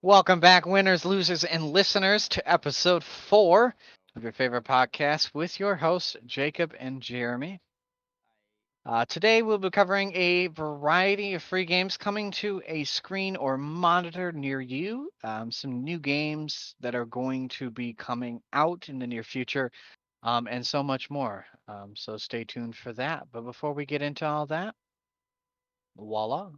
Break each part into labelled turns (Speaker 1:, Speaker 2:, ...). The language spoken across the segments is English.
Speaker 1: Welcome back, winners, losers, and listeners, to episode 4 of your favorite podcast with your hosts, Jacob and Jeremy. Today, we'll be covering a variety of free games coming to a screen or monitor near you. Some new games that are going to be coming out in the near future, and so much more. So stay tuned for that. But before we get into all that, voila.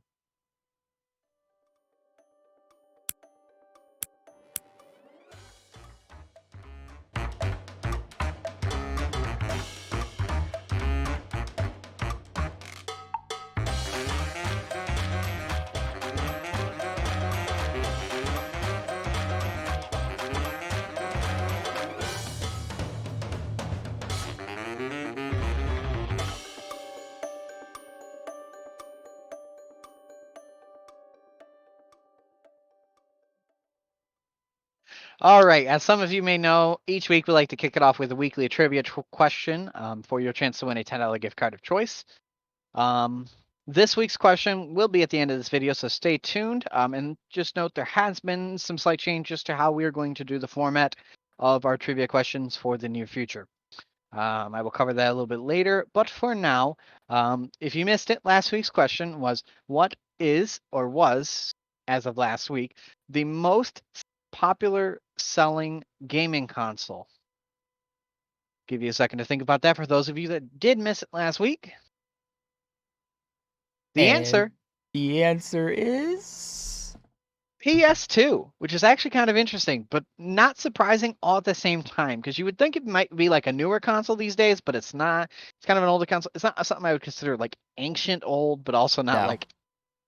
Speaker 1: All right. As some of you may know, each week we like to kick it off with a weekly trivia question for your chance to win a $10 gift card of choice. This week's question will be at the end of this video, so stay tuned. And just note there has been some slight changes to how we are going to do the format of our trivia questions for the near future. I will cover that a little bit later, but for now, if you missed it, last week's question was, what is or was, as of last week, the most popular selling gaming console? Give you a second to think about that for those of you that did miss it last week. The answer
Speaker 2: is
Speaker 1: PS2, which is actually kind of interesting, but not surprising all at the same time, because you would think it might be like a newer console these days, but it's not. It's kind of an older console. It's not something I would consider like ancient old, but also not like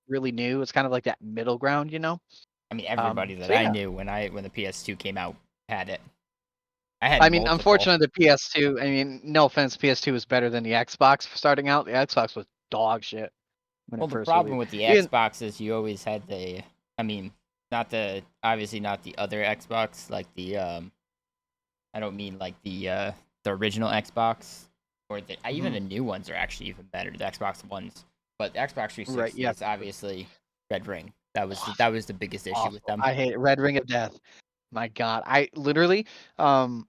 Speaker 1: really new. It's kind of like that middle ground, you know?
Speaker 2: I mean, everybody that
Speaker 1: So
Speaker 2: I
Speaker 1: yeah.
Speaker 2: knew when the PS2 came out had it.
Speaker 1: I mean, unfortunately, the PS2, I mean, no offense, PS2 was better than the Xbox for starting out. The Xbox was dog shit when
Speaker 2: Well,
Speaker 1: it
Speaker 2: the
Speaker 1: first
Speaker 2: problem
Speaker 1: released.
Speaker 2: with the
Speaker 1: Even,
Speaker 2: Xbox is you always had the. I mean, obviously not the other Xbox, like the I don't mean like the original Xbox, or even the new ones are actually even better. The Xbox ones, but the Xbox 360
Speaker 1: right, yeah.
Speaker 2: is obviously Red Ring. That was the biggest issue with
Speaker 1: Awful.
Speaker 2: them.
Speaker 1: I hate it. Red Ring of Death. My God, I literally, the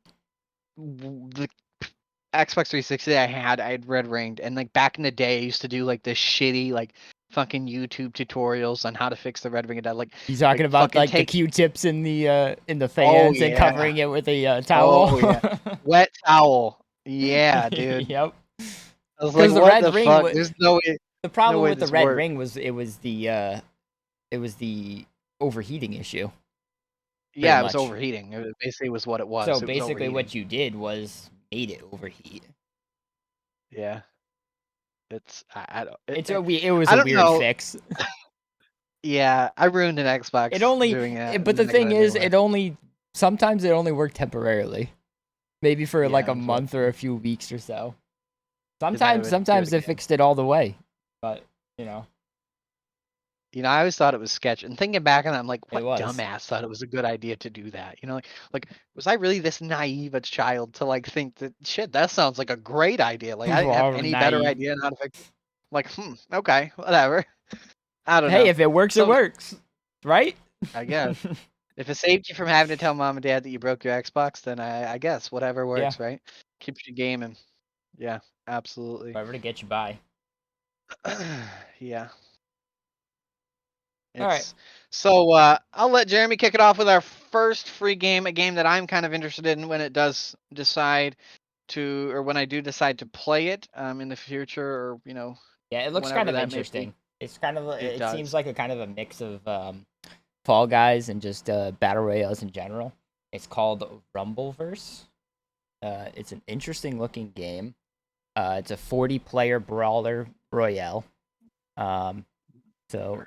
Speaker 1: Xbox 360 I had red ringed, and like back in the day, I used to do like this shitty like fucking YouTube tutorials on how to fix the red ring of death.
Speaker 2: You talking about
Speaker 1: fucking
Speaker 2: like the
Speaker 1: take.
Speaker 2: Q-tips in the
Speaker 1: Oh
Speaker 2: fans and
Speaker 1: yeah.
Speaker 2: covering it with a towel?
Speaker 1: Oh yeah. Wet towel. Yeah, dude.
Speaker 2: Yep.
Speaker 1: I was like,
Speaker 2: Because the
Speaker 1: what
Speaker 2: red
Speaker 1: the
Speaker 2: ring
Speaker 1: fuck?
Speaker 2: was
Speaker 1: There's no way.
Speaker 2: the
Speaker 1: No
Speaker 2: problem
Speaker 1: way
Speaker 2: with the
Speaker 1: this
Speaker 2: red
Speaker 1: works.
Speaker 2: ring was it was the overheating issue.
Speaker 1: Yeah, it was
Speaker 2: much.
Speaker 1: overheating. It basically was what it was.
Speaker 2: So
Speaker 1: It was
Speaker 2: basically, what
Speaker 1: overheating.
Speaker 2: you did was made it overheat.
Speaker 1: Yeah. It's I don't.
Speaker 2: It was
Speaker 1: I
Speaker 2: a
Speaker 1: don't
Speaker 2: weird
Speaker 1: know.
Speaker 2: fix.
Speaker 1: Yeah, I ruined an Xbox
Speaker 2: It only,
Speaker 1: doing that.
Speaker 2: but the
Speaker 1: And I got
Speaker 2: thing
Speaker 1: a new
Speaker 2: is,
Speaker 1: one.
Speaker 2: sometimes it only worked temporarily, maybe for like
Speaker 1: Yeah,
Speaker 2: a month or
Speaker 1: unfortunately.
Speaker 2: a few weeks or so.
Speaker 1: Then it would do it
Speaker 2: Sometimes they
Speaker 1: again.
Speaker 2: fixed it all the way, but you know.
Speaker 1: I always thought it was sketch. And thinking back on it, I'm like,
Speaker 2: It
Speaker 1: what
Speaker 2: was.
Speaker 1: dumbass thought it was a good idea to do that? Like was I really this naive a child to like think that shit, that sounds like a great idea. Like I didn't have
Speaker 2: We're
Speaker 1: any better
Speaker 2: naive.
Speaker 1: idea on how to fix it. Like, okay, whatever. I don't
Speaker 2: Hey,
Speaker 1: know.
Speaker 2: if it works, it
Speaker 1: So
Speaker 2: works, right?
Speaker 1: I guess if it saved you from having to tell mom and dad that you broke your Xbox, then I guess whatever
Speaker 2: Yeah,
Speaker 1: works, right? Keeps you gaming. Yeah, absolutely.
Speaker 2: whatever to get you by.
Speaker 1: Yeah.
Speaker 2: All right.
Speaker 1: It's so I'll let Jeremy kick it off with our first free game, a game that I'm kind of interested in when it does decide to, or when I do decide to play it in the future, or
Speaker 2: Yeah, it looks kind
Speaker 1: whenever
Speaker 2: of
Speaker 1: that may be.
Speaker 2: interesting. It's kind of
Speaker 1: It
Speaker 2: it seems
Speaker 1: does.
Speaker 2: like a kind of a mix of Fall Guys and just battle royales in general. It's called Rumbleverse. It's an interesting looking game. It's a 40-player brawler royale. So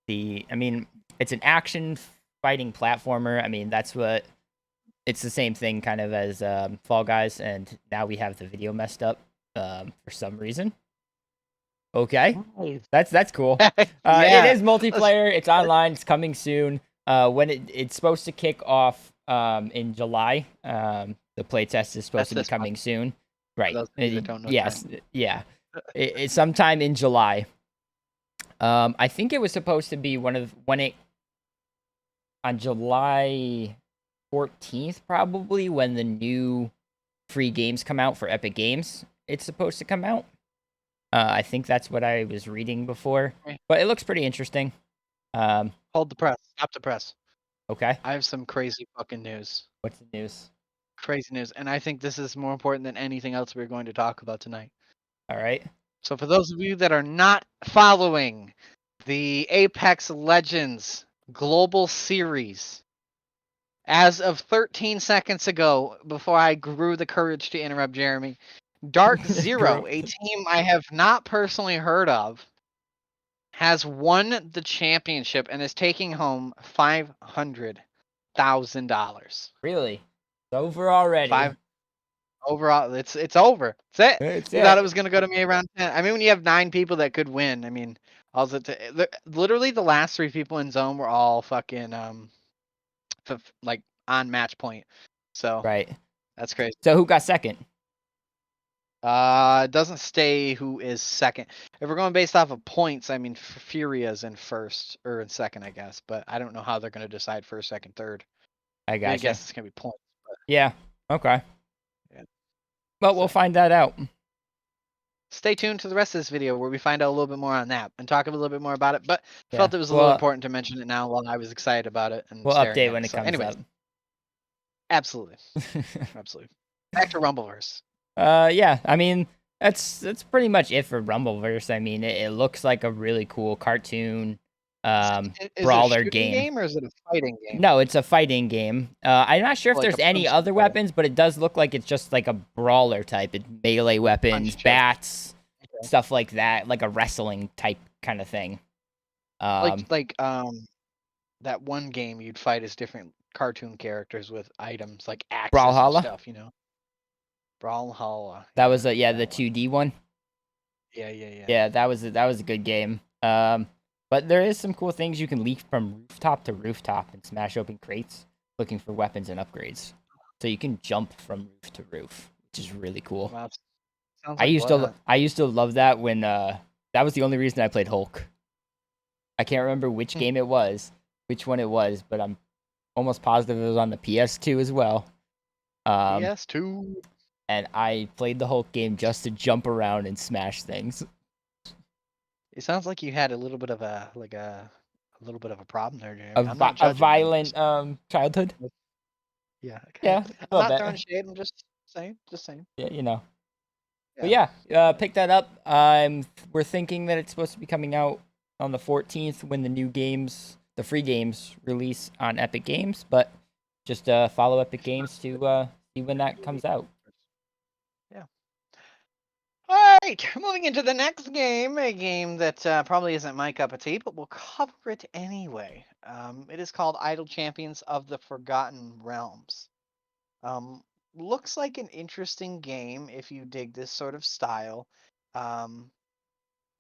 Speaker 2: I mean, it's an action fighting platformer. I mean, it's the same thing kind of as Fall Guys, and now we have the video messed up for some reason. Okay, that's cool.
Speaker 1: Yeah.
Speaker 2: It is multiplayer. It's online. It's coming soon. When it's supposed to kick off in July. The playtest is supposed to be coming soon. Right.
Speaker 1: For those of you that don't know
Speaker 2: Yes.
Speaker 1: time.
Speaker 2: Yeah. It's sometime in July. I think it was supposed to be when it. on July 14th, probably when the new free games come out for Epic Games. It's supposed to come out. I think that's what I was reading before,
Speaker 1: Okay.
Speaker 2: but it looks pretty interesting.
Speaker 1: Hold the press. Stop the press.
Speaker 2: Okay.
Speaker 1: I have some crazy fucking news.
Speaker 2: What's the news?
Speaker 1: Crazy news. And I think this is more important than anything else we're going to talk about tonight.
Speaker 2: All right.
Speaker 1: So for those of you that are not following the Apex Legends Global Series, as of 13 seconds ago, before I grew the courage to interrupt Jeremy, Dark Zero, a team I have not personally heard of, has won the championship and is taking home $500,000.
Speaker 2: Really? It's over already.
Speaker 1: Five overall, it's over. That's it.
Speaker 2: It's
Speaker 1: You thought it
Speaker 2: it.
Speaker 1: was gonna go to me around 10. I mean, when you have 9 people that could win, I mean, literally the last 3 people in zone were all fucking like on match point. So
Speaker 2: Right.
Speaker 1: that's crazy.
Speaker 2: So who got second?
Speaker 1: It doesn't stay who is second. If we're going based off of points, I mean, Furia's in first or in second, I guess. But I don't know how they're gonna decide first, second, third.
Speaker 2: I
Speaker 1: I
Speaker 2: gotcha.
Speaker 1: guess it's gonna be points.
Speaker 2: Yeah. Okay.
Speaker 1: Yeah.
Speaker 2: Well, we'll find that out.
Speaker 1: Stay tuned to the rest of this video where we find out a little bit more on that and talk a little bit more about it. But
Speaker 2: Yeah.
Speaker 1: felt it was a little important to mention it now while I was excited about it and
Speaker 2: We'll
Speaker 1: staring
Speaker 2: update
Speaker 1: at
Speaker 2: when it comes
Speaker 1: anyways,
Speaker 2: up.
Speaker 1: absolutely, absolutely. Back to Rumbleverse.
Speaker 2: Yeah. I mean, that's pretty much it for Rumbleverse. I mean, it looks like a really cool cartoon
Speaker 1: Is
Speaker 2: brawler
Speaker 1: it a shooting game or is it a fighting game?
Speaker 2: No, it's a fighting game. I'm not sure if
Speaker 1: Like
Speaker 2: there's
Speaker 1: a
Speaker 2: any
Speaker 1: punch
Speaker 2: other
Speaker 1: fighter.
Speaker 2: weapons, but it does look like it's just like a brawler type. It's melee weapons,
Speaker 1: Punch
Speaker 2: bats,
Speaker 1: Okay.
Speaker 2: stuff like that, like a wrestling type kind of thing.
Speaker 1: Like that one game you'd fight as different cartoon characters with items like axes and
Speaker 2: Brawlhalla.
Speaker 1: stuff, you know. Brawlhalla.
Speaker 2: That was the
Speaker 1: that one.
Speaker 2: 2D one.
Speaker 1: Yeah.
Speaker 2: Yeah, that was a good game. But there is some cool things you can leap from rooftop to rooftop and smash open crates looking for weapons and upgrades. So you can jump from roof to roof, which is really cool.
Speaker 1: Wow, sounds
Speaker 2: I
Speaker 1: like
Speaker 2: used
Speaker 1: Blood
Speaker 2: to
Speaker 1: Hunt.
Speaker 2: I used to love that when that was the only reason I played Hulk. I can't remember which game it was, which one it was, but I'm almost positive it was on the PS2 as well.
Speaker 1: PS2.
Speaker 2: And I played the Hulk game just to jump around and smash things.
Speaker 1: It sounds like you had a little bit of a little bit of a problem there, Jeremy.
Speaker 2: A,
Speaker 1: I'm not
Speaker 2: a
Speaker 1: judging.
Speaker 2: violent childhood.
Speaker 1: Yeah. Okay.
Speaker 2: Yeah,
Speaker 1: I'm
Speaker 2: a
Speaker 1: not
Speaker 2: little
Speaker 1: throwing
Speaker 2: bit.
Speaker 1: shade. I'm just saying.
Speaker 2: Yeah, you know.
Speaker 1: Yeah.
Speaker 2: But yeah, pick that up. We're thinking that it's supposed to be coming out on the 14th when the new games, the free games, release on Epic Games. But just follow Epic Games to see when that comes out.
Speaker 1: Yeah. All right. Moving into the next game, a game that probably isn't my cup of tea, but we'll cover it anyway. It is called Idle Champions of the Forgotten Realms. Looks like an interesting game if you dig this sort of style.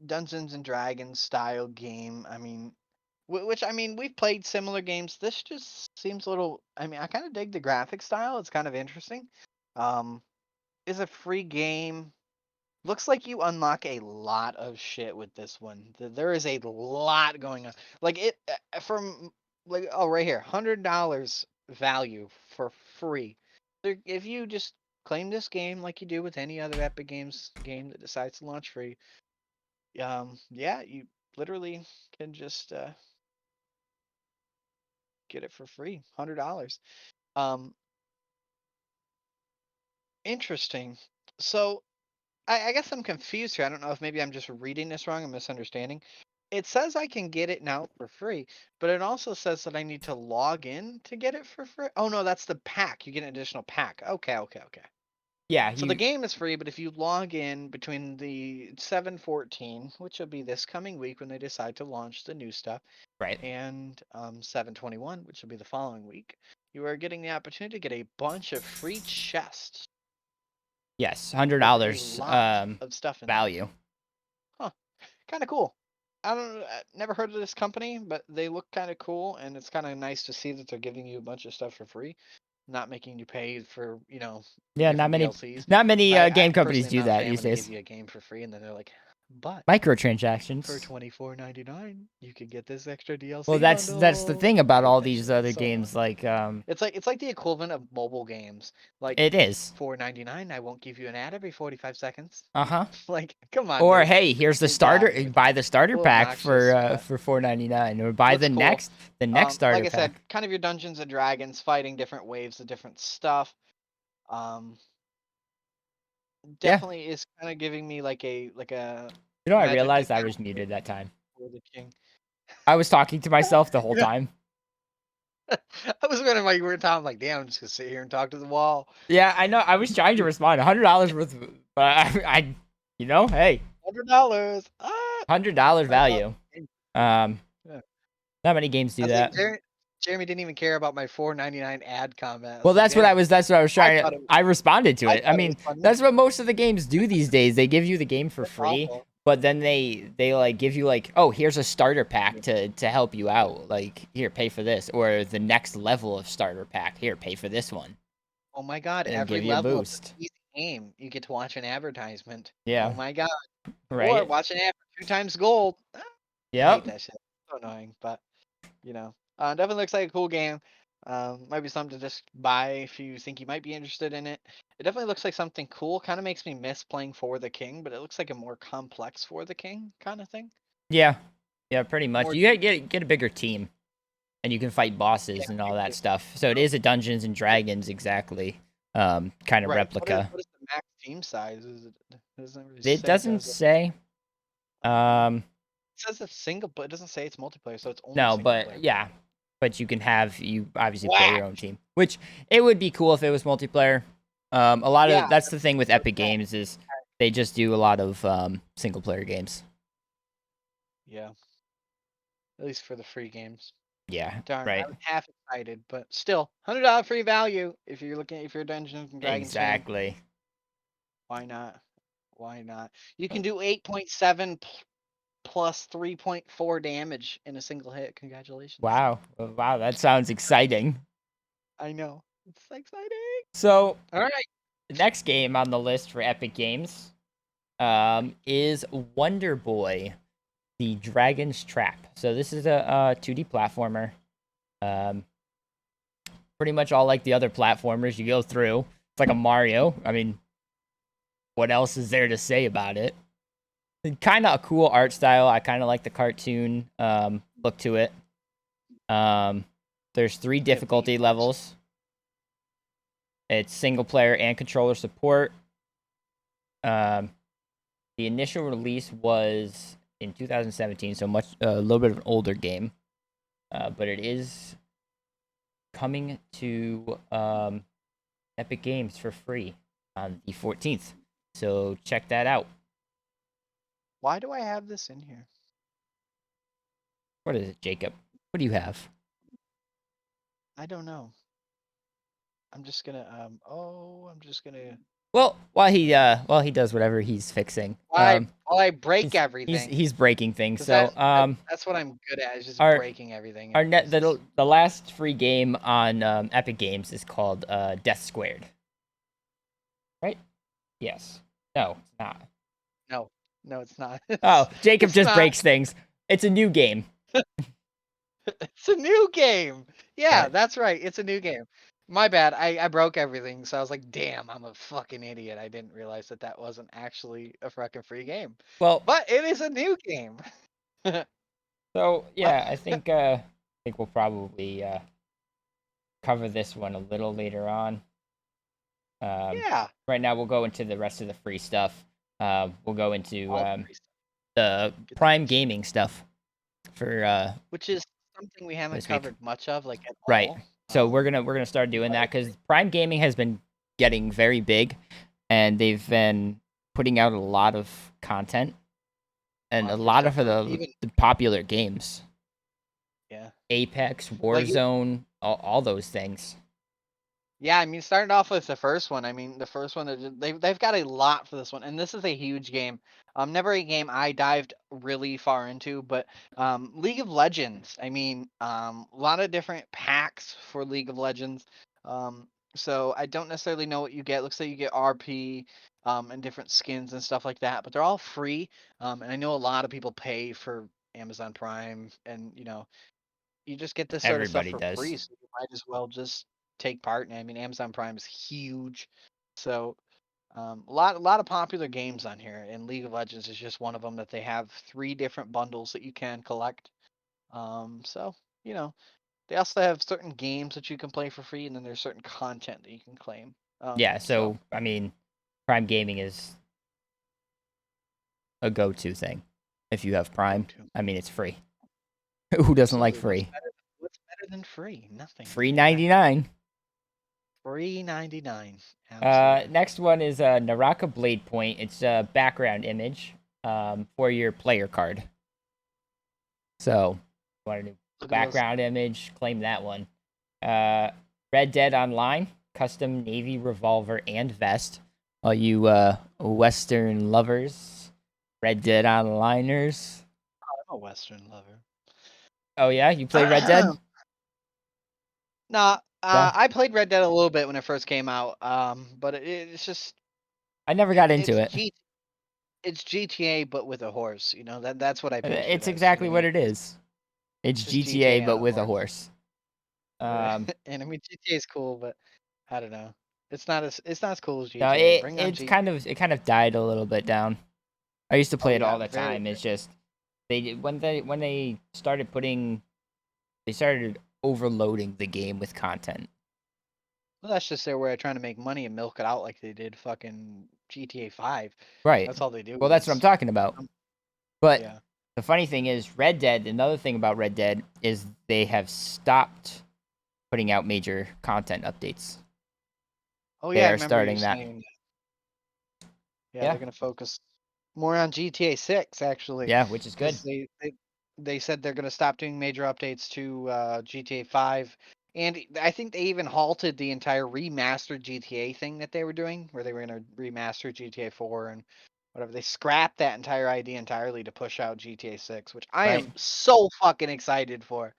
Speaker 1: Dungeons and Dragons style game. I mean, which I mean, we've played similar games. This just seems a little. I mean, I kind of dig the graphic style. It's kind of interesting. Um, is a free game. Looks like you unlock a lot of shit with this one. There is a lot going on. Like it from like oh right here, $100 value for free. If you just claim this game like you do with any other Epic Games game that decides to launch free, yeah, you literally can just get it for free, $100. Um, interesting. So I guess I'm confused here. I don't know if maybe I'm just reading this wrong and misunderstanding. It says I can get it now for free, but it also says that I need to log in to get it for free. Oh no, that's the pack. You get an additional pack. Okay.
Speaker 2: Yeah,
Speaker 1: So the game is free, but if you log in between the 7/14, which will be this coming week when they decide to launch the new stuff,
Speaker 2: right.
Speaker 1: and 7/21, which will be the following week, you are getting the opportunity to get a bunch of free chests
Speaker 2: Yes,
Speaker 1: with a
Speaker 2: $100
Speaker 1: lot of stuff in there.
Speaker 2: value.
Speaker 1: Huh. Kind of cool. I don't never heard of this company, but they look kind of cool, and it's kind of nice to see that they're giving you a bunch of stuff for free, not making you pay for,
Speaker 2: Yeah,
Speaker 1: different DLCs.
Speaker 2: not many
Speaker 1: I
Speaker 2: game companies
Speaker 1: personally
Speaker 2: do
Speaker 1: am not a
Speaker 2: that
Speaker 1: fan
Speaker 2: these
Speaker 1: when they
Speaker 2: days.
Speaker 1: give you a game for free and then they're like, But for
Speaker 2: Microtransactions.
Speaker 1: $24.99, you can get this extra DLC
Speaker 2: Well, that's the
Speaker 1: bundle.
Speaker 2: thing about
Speaker 1: I hate
Speaker 2: all
Speaker 1: that
Speaker 2: these
Speaker 1: shit
Speaker 2: other
Speaker 1: so
Speaker 2: games.
Speaker 1: much.
Speaker 2: Like,
Speaker 1: It's like the equivalent of mobile games. Like
Speaker 2: it is.
Speaker 1: $4.99, I won't give you an ad every 45 seconds.
Speaker 2: Uh-huh.
Speaker 1: Like, come on,
Speaker 2: Or
Speaker 1: dude.
Speaker 2: hey, here's the
Speaker 1: Get out
Speaker 2: starter.
Speaker 1: of here.
Speaker 2: Buy the starter
Speaker 1: A little
Speaker 2: pack
Speaker 1: obnoxious, but
Speaker 2: for $4.99, or buy
Speaker 1: looks cool.
Speaker 2: the next starter
Speaker 1: Like I said,
Speaker 2: pack.
Speaker 1: kind of your Dungeons and Dragons, fighting different waves of different stuff. Um,
Speaker 2: Yeah.
Speaker 1: definitely is kind of giving me like a
Speaker 2: You know, I
Speaker 1: Magic the
Speaker 2: realized I was
Speaker 1: Gathering
Speaker 2: muted that time.
Speaker 1: for the king.
Speaker 2: I was talking to myself the whole time.
Speaker 1: I was wondering why you weren't talking. Like, damn, I'm just gonna sit here and talk to the wall.
Speaker 2: Yeah, I know. I was trying to respond. $100 worth, but you know, hey,
Speaker 1: $100. Ah,
Speaker 2: $100
Speaker 1: $100.
Speaker 2: value. Um,
Speaker 1: Yeah.
Speaker 2: not many games
Speaker 1: I
Speaker 2: do
Speaker 1: was like,
Speaker 2: that.
Speaker 1: Jeremy didn't even care about my $4.99 ad comment. I
Speaker 2: Well,
Speaker 1: was like,
Speaker 2: that's what I
Speaker 1: damn.
Speaker 2: was. That's what I was
Speaker 1: I
Speaker 2: trying
Speaker 1: thought
Speaker 2: to.
Speaker 1: it was.
Speaker 2: I responded to
Speaker 1: I
Speaker 2: it. I
Speaker 1: thought it was
Speaker 2: mean,
Speaker 1: funny.
Speaker 2: that's what most of the games do these days. They give you the game for
Speaker 1: That's
Speaker 2: free,
Speaker 1: awful.
Speaker 2: but then they like give you like, oh, here's a starter pack to help you out. Like, here, pay for this, or the next level of starter pack. Here, pay for this one,
Speaker 1: Oh my god!
Speaker 2: and
Speaker 1: Every
Speaker 2: give you a
Speaker 1: level of
Speaker 2: boost.
Speaker 1: the game, you get to watch an advertisement.
Speaker 2: Yeah.
Speaker 1: Oh my god! Or
Speaker 2: Right.
Speaker 1: watch an ad for 2 times gold. Ah, I hate
Speaker 2: Yep.
Speaker 1: that shit. So annoying, but definitely looks like a cool game. Might be something to just buy if you think you might be interested in it. It definitely looks like something cool. Kind of makes me miss playing For the King, but it looks like a more complex For the King kind of thing.
Speaker 2: Yeah. Yeah. Pretty much.
Speaker 1: More,
Speaker 2: You gotta get a bigger team, and you can fight
Speaker 1: yeah,
Speaker 2: bosses and all that
Speaker 1: bigger,
Speaker 2: stuff. So it is a Dungeons and Dragons exactly. Kind of
Speaker 1: right.
Speaker 2: replica.
Speaker 1: What is the max team size? Is it? It doesn't really
Speaker 2: It
Speaker 1: say,
Speaker 2: doesn't
Speaker 1: does it?
Speaker 2: say. Um.
Speaker 1: It says it's single, but it doesn't say it's multiplayer, so it's only
Speaker 2: No,
Speaker 1: single
Speaker 2: but
Speaker 1: player.
Speaker 2: yeah, but you obviously play your
Speaker 1: Whack.
Speaker 2: own team, which it would be cool if it was multiplayer. A lot
Speaker 1: Yeah,
Speaker 2: of that's the thing with
Speaker 1: that's
Speaker 2: Epic
Speaker 1: that.
Speaker 2: Games is they just do a lot of single player games.
Speaker 1: Yeah, at least for the free games.
Speaker 2: Yeah,
Speaker 1: Darn, I
Speaker 2: right.
Speaker 1: was half excited, but still, $100 free value if you're a Dungeons and Dragons fan.
Speaker 2: Exactly.
Speaker 1: Why not? Why not? You can do 8.7 plus 3.4 damage in a single hit. Congratulations.
Speaker 2: Wow. Wow, that sounds exciting.
Speaker 1: I know. It's exciting.
Speaker 2: So
Speaker 1: All right.
Speaker 2: the next game on the list for Epic Games is Wonder Boy, the Dragon's Trap. So this is a 2D platformer. Um, pretty much all like the other platformers you go through. It's like a Mario. I mean, what else is there to say about it? Kind of a cool art style. I kind of like the cartoon look to it. There's 3
Speaker 1: We have
Speaker 2: difficulty
Speaker 1: beat.
Speaker 2: levels. It's single player and controller support. The initial release was in 2017, so a little bit of an older game, but it is coming to Epic Games for free on the 14th. So check that out.
Speaker 1: Why do I have this in here?
Speaker 2: What is it, Jacob? What do you have?
Speaker 1: I don't know. I'm just gonna I'm just gonna
Speaker 2: Well, while he does whatever he's fixing,
Speaker 1: while I break everything.
Speaker 2: he's breaking things.
Speaker 1: 'Cause
Speaker 2: So
Speaker 1: that's what I'm good at, is just
Speaker 2: our
Speaker 1: breaking everything.
Speaker 2: our
Speaker 1: And
Speaker 2: net the last free game on Epic Games is called Death Squared. Right? Yes. No, it's not.
Speaker 1: no, no, it's not.
Speaker 2: Oh, Jacob
Speaker 1: It's
Speaker 2: just
Speaker 1: not.
Speaker 2: breaks things. It's a new game.
Speaker 1: It's a new game. Yeah,
Speaker 2: Right.
Speaker 1: that's right. It's a new game. My bad. I broke everything, so I was like, damn, I'm a fucking idiot. I didn't realize that wasn't actually a fucking free game.
Speaker 2: Well,
Speaker 1: But it is a new game.
Speaker 2: so yeah, I think we'll probably cover this one a little later on.
Speaker 1: Yeah.
Speaker 2: Right now, we'll go into the rest of the free stuff. We'll go into
Speaker 1: All free stuff.
Speaker 2: the Prime Gaming stuff for
Speaker 1: Which is something we haven't
Speaker 2: this week.
Speaker 1: covered much of, like, at
Speaker 2: Right.
Speaker 1: all.
Speaker 2: So we're gonna start doing that because Prime Gaming has been getting very big, and they've been putting out a lot of content and a lot of
Speaker 1: even
Speaker 2: the popular games.
Speaker 1: yeah.
Speaker 2: Apex,
Speaker 1: Like
Speaker 2: Warzone, all those things.
Speaker 1: yeah, I mean, starting off with the first one. I mean, the first one they've got a lot for this one, and this is a huge game. Never a game I dived really far into, but League of Legends. I mean, a lot of different packs for League of Legends. So I don't necessarily know what you get. Looks like you get RP, and different skins and stuff like that, but they're all free. And I know a lot of people pay for Amazon Prime, and you just get this sort of stuff
Speaker 2: Everybody
Speaker 1: for
Speaker 2: does.
Speaker 1: free, so you might as well just take part in it. I mean, Amazon Prime is huge, so a lot of popular games on here, and League of Legends is just one of them that they have 3 different bundles that you can collect. So you know, they also have certain games that you can play for free, and then there's certain content that you can claim.
Speaker 2: Yeah,
Speaker 1: So
Speaker 2: so I mean, Prime Gaming is a go-to thing. If you have
Speaker 1: go
Speaker 2: Prime,
Speaker 1: to
Speaker 2: I mean, it's free. Who doesn't like
Speaker 1: absolutely
Speaker 2: free?
Speaker 1: what's better than free? Nothing.
Speaker 2: Free
Speaker 1: Exactly.
Speaker 2: 99.
Speaker 1: Free 99. Absolutely.
Speaker 2: Next one is Naraka Blade Point. It's a background image for your player card. So, you want a new
Speaker 1: Look at those.
Speaker 2: background image? Claim that one. Uh, Red Dead Online, custom navy revolver and vest. All you Western lovers, Red Dead Onliners.
Speaker 1: I'm a Western lover.
Speaker 2: Oh yeah, you play Red Dead?
Speaker 1: Nah,
Speaker 2: Yeah,
Speaker 1: I played Red Dead a little bit when it first came out. But it's just
Speaker 2: I never got into it.
Speaker 1: it's GTA but with a horse. That's what I picture it
Speaker 2: It's
Speaker 1: as.
Speaker 2: exactly what it is. It's
Speaker 1: It's just
Speaker 2: GTA
Speaker 1: GTA
Speaker 2: but
Speaker 1: on a
Speaker 2: with a
Speaker 1: horse.
Speaker 2: horse.
Speaker 1: Right.
Speaker 2: Um,
Speaker 1: And I mean GTA is cool, but I don't know. It's not as cool as
Speaker 2: no,
Speaker 1: GTA. Bring on GTA.
Speaker 2: it kind of died a little bit down. I used to
Speaker 1: Oh
Speaker 2: play it
Speaker 1: yeah,
Speaker 2: all the
Speaker 1: very.
Speaker 2: time. It's just when they started they started overloading the game with content.
Speaker 1: Well, that's just their way of trying to make money and milk it out like they did fucking GTA 5.
Speaker 2: Right.
Speaker 1: That's all they do
Speaker 2: Well, that's what I'm
Speaker 1: is
Speaker 2: talking about.
Speaker 1: um,
Speaker 2: But
Speaker 1: yeah.
Speaker 2: the funny thing is, Red Dead. Another thing about Red Dead is they have stopped putting out major content updates.
Speaker 1: Oh
Speaker 2: They
Speaker 1: yeah, I
Speaker 2: are
Speaker 1: remember you
Speaker 2: starting that.
Speaker 1: saying yeah,
Speaker 2: Yeah.
Speaker 1: they're gonna focus more on GTA 6 actually,
Speaker 2: Yeah, which is good.
Speaker 1: because they said they're gonna stop doing major updates to GTA 5, and I think they even halted the entire remastered GTA thing that they were doing, where they were gonna remaster GTA 4 and whatever. They scrapped that entire idea entirely to push out GTA 6, which I
Speaker 2: Right.
Speaker 1: am so fucking excited for.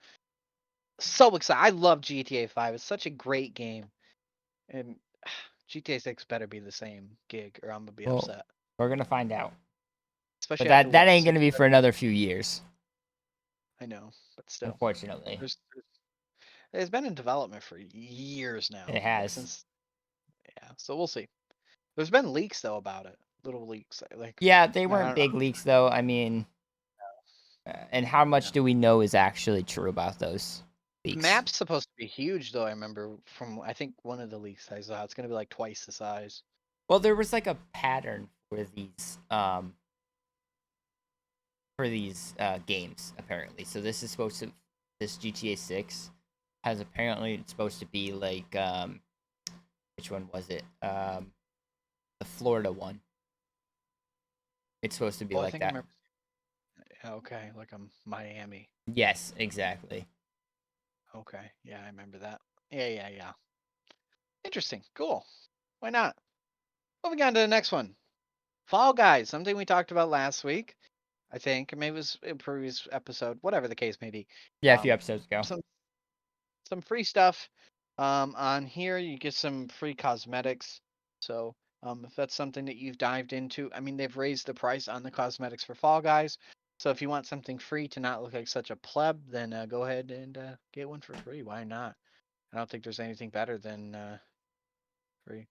Speaker 1: So excited! I love GTA 5. It's such a great game, and GTA 6 better be the same gig, or I'm gonna be
Speaker 2: Well,
Speaker 1: upset.
Speaker 2: we're gonna find out. But
Speaker 1: Especially after
Speaker 2: that
Speaker 1: what
Speaker 2: ain't gonna
Speaker 1: six,
Speaker 2: be for
Speaker 1: 7 years.
Speaker 2: another few years,
Speaker 1: I know, but still,
Speaker 2: unfortunately.
Speaker 1: there's it's been in development for years
Speaker 2: It
Speaker 1: now, like
Speaker 2: has.
Speaker 1: since yeah. So we'll see. There's been leaks though about it, little leaks like,
Speaker 2: Yeah, they
Speaker 1: and
Speaker 2: weren't big leaks though. I mean, and how much
Speaker 1: yeah.
Speaker 2: do we know is actually true about those
Speaker 1: The
Speaker 2: leaks?
Speaker 1: map's supposed to be huge though. I remember from I think one of the leaks I saw it's gonna be like twice the size.
Speaker 2: Well, there was like a pattern for these games apparently. So this GTA 6 has apparently it's supposed to be like which one was it? The Florida one. It's supposed to be
Speaker 1: Oh, I
Speaker 2: like
Speaker 1: think I
Speaker 2: that.
Speaker 1: remember. Yeah, okay, like Miami.
Speaker 2: Yes, exactly.
Speaker 1: Okay, yeah, I remember that. Yeah, yeah, yeah. Interesting. Cool. Why not? Moving on to the next one. Fall Guys, something we talked about last week. I think maybe it was a previous episode, whatever the case may be.
Speaker 2: Yeah, a few
Speaker 1: Um,
Speaker 2: episodes ago.
Speaker 1: some free stuff. On here you get some free cosmetics. So if that's something that you've dived into, I mean they've raised the price on the cosmetics for Fall Guys. So if you want something free to not look like such a pleb, then go ahead and get one for free. Why not? I don't think there's anything better than free.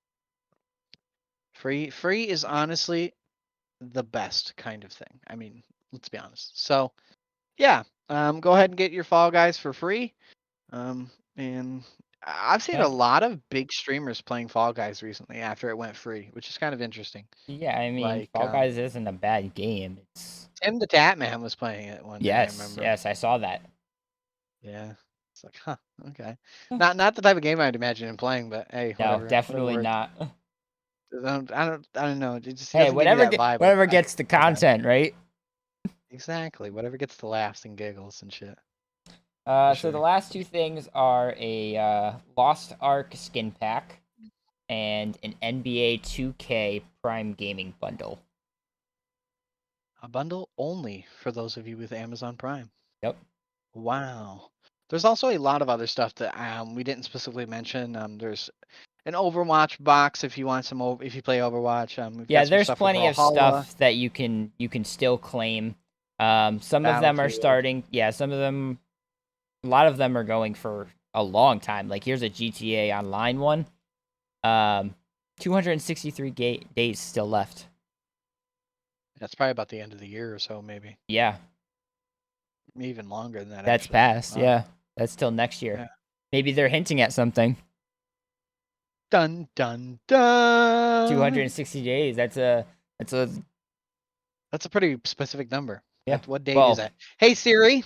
Speaker 1: Free is honestly the best kind of thing. I mean, let's be honest. So yeah, go ahead and get your Fall Guys for free. And I've seen a
Speaker 2: Yeah.
Speaker 1: lot of big streamers playing Fall Guys recently after it went free, which is kind of interesting.
Speaker 2: Yeah, I mean,
Speaker 1: Like
Speaker 2: Fall Guys isn't a bad game. It's
Speaker 1: Tim the Tatman was playing it one day, I
Speaker 2: yes,
Speaker 1: remember.
Speaker 2: yes, I saw that.
Speaker 1: Yeah. It's like, huh, okay. Not the type of game I'd imagine him playing, but hey,
Speaker 2: No,
Speaker 1: whatever
Speaker 2: definitely
Speaker 1: works.
Speaker 2: not.
Speaker 1: I don't know. He
Speaker 2: Hey,
Speaker 1: doesn't give me that vibe of
Speaker 2: whatever
Speaker 1: like
Speaker 2: gets the
Speaker 1: the guy.
Speaker 2: content, right?
Speaker 1: Exactly. Whatever gets the laughs and giggles and shit. For
Speaker 2: So the
Speaker 1: sure.
Speaker 2: last two things are a Lost Ark skin pack and an NBA 2K Prime Gaming bundle.
Speaker 1: A bundle only for those of you with Amazon Prime.
Speaker 2: Yep.
Speaker 1: Wow. There's also a lot of other stuff that we didn't specifically mention. There's an Overwatch box if you want some. If you play Overwatch, we've
Speaker 2: Yeah,
Speaker 1: got some
Speaker 2: there's
Speaker 1: stuff for
Speaker 2: plenty of
Speaker 1: Brawlhalla.
Speaker 2: stuff that you can still claim. Some of them are
Speaker 1: Battlefield.
Speaker 2: starting. Yeah, some of them. A lot of them are going for a long time. Like here's a GTA Online one. 263 days still left.
Speaker 1: That's probably about the end of the year or so, maybe
Speaker 2: Yeah,
Speaker 1: even longer than that.
Speaker 2: that's
Speaker 1: Actually,
Speaker 2: past. Yeah, that's till next year.
Speaker 1: Yeah.
Speaker 2: Maybe they're hinting at something.
Speaker 1: Dun dun dun.
Speaker 2: 260 days. That's a
Speaker 1: That's a pretty specific number.
Speaker 2: yeah.
Speaker 1: What date is
Speaker 2: Well,
Speaker 1: that? Hey Siri,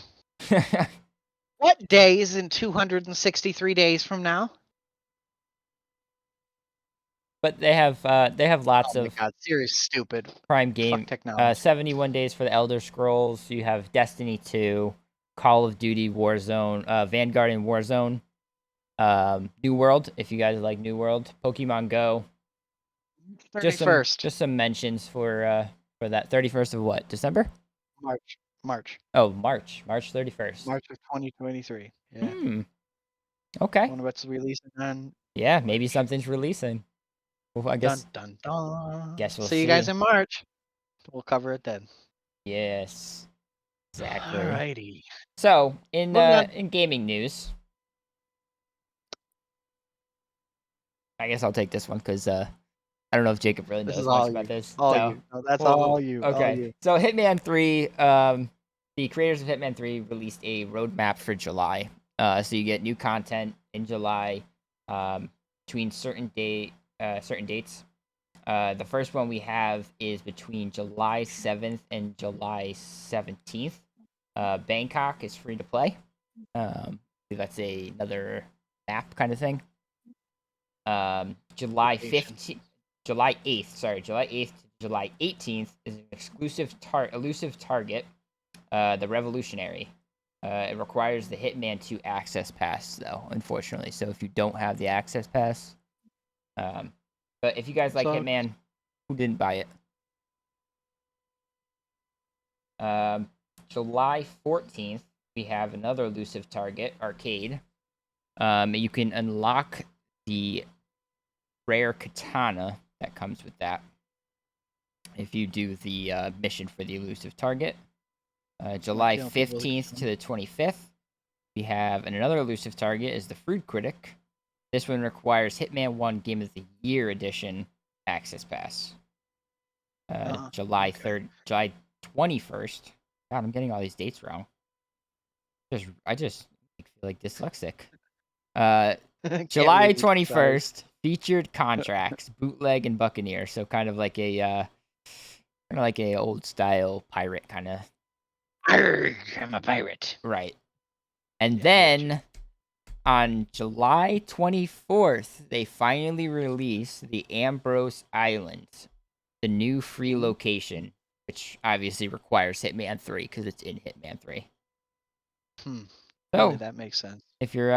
Speaker 1: what day is in 263 days from now?
Speaker 2: but they have
Speaker 1: Oh
Speaker 2: lots
Speaker 1: my
Speaker 2: of
Speaker 1: God, Siri's stupid.
Speaker 2: prime
Speaker 1: Fuck
Speaker 2: game.
Speaker 1: technology.
Speaker 2: 71 days for the Elder Scrolls. You have Destiny 2, Call of Duty, Warzone, Vanguard and Warzone, New World. If you guys like New World, Pokemon Go. Just
Speaker 1: 31st.
Speaker 2: some mentions for that 31st of what? December?
Speaker 1: March. March.
Speaker 2: Oh, March 31st.
Speaker 1: March of 2023. Yeah.
Speaker 2: Hmm. Okay.
Speaker 1: Wonder what's releasing on
Speaker 2: Yeah, maybe
Speaker 1: March.
Speaker 2: something's releasing. Well, I
Speaker 1: Dun
Speaker 2: guess
Speaker 1: dun dun.
Speaker 2: we'll
Speaker 1: See you guys
Speaker 2: see.
Speaker 1: in March. We'll cover it then.
Speaker 2: Yes. Exactly.
Speaker 1: Alrighty.
Speaker 2: So,
Speaker 1: Moving on.
Speaker 2: in gaming news, I guess I'll take this one because I don't know if Jacob really
Speaker 1: This is
Speaker 2: knows much
Speaker 1: all
Speaker 2: about
Speaker 1: you.
Speaker 2: this.
Speaker 1: All
Speaker 2: So,
Speaker 1: you. No, that's all you. All
Speaker 2: okay.
Speaker 1: you.
Speaker 2: So, Hitman 3, the creators of Hitman 3 released a roadmap for July. So you get new content in July, between certain dates. The first one we have is between July 7th and July 17th. Bangkok is free to play. I believe that's another map kind of thing. July
Speaker 1: Vacation.
Speaker 2: 15th, July 8th, July 8th to July 18th is an exclusive elusive target, the Revolutionary. It requires the Hitman 2 access pass, though, unfortunately. So if you don't have the access pass, but if you guys like
Speaker 1: So
Speaker 2: Hitman, who didn't buy it? July 14th, we have another elusive target, Arcade. You can unlock the rare katana that comes with that if you do the mission for the elusive target. July 15th to the 25th, we have another elusive target is the Fruit Critic. This one requires Hitman 1 Game of the Year Edition access pass. July 3rd, July 21st. God, I'm getting all these dates wrong. I just feel like dyslexic. July 21st, featured contracts, bootleg and Buccaneer. So kind of like a old style pirate kind of.
Speaker 1: I'm a pirate.
Speaker 2: Right. And then on July 24th, they finally released the Ambrose Island, the new free location, which obviously requires Hitman 3 because it's in Hitman 3. So
Speaker 1: that makes sense.
Speaker 2: if you're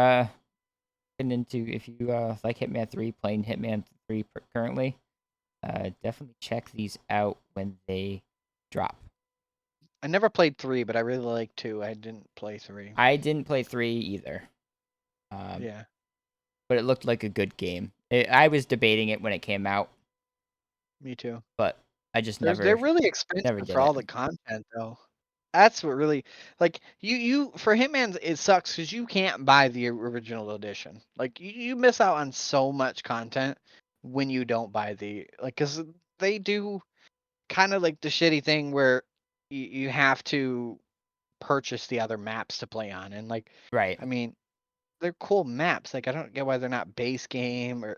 Speaker 2: if you like Hitman 3, playing Hitman 3 currently, definitely check these out when they drop.
Speaker 1: I never played 3, but I really like 2. I didn't play 3.
Speaker 2: I didn't play 3 either.
Speaker 1: Yeah.
Speaker 2: But it looked like a good game. I was debating it when it came out.
Speaker 1: Me too.
Speaker 2: But I just
Speaker 1: They're really
Speaker 2: never
Speaker 1: expensive
Speaker 2: did
Speaker 1: for all
Speaker 2: it.
Speaker 1: the content, though. That's what really like you for Hitman. It sucks because you can't buy the original edition. Like you miss out on so much content when you don't buy because they do kind of like the shitty thing where you have to purchase the other maps to play on, and
Speaker 2: Right.
Speaker 1: I mean they're cool maps. Like I don't get why they're not base game or.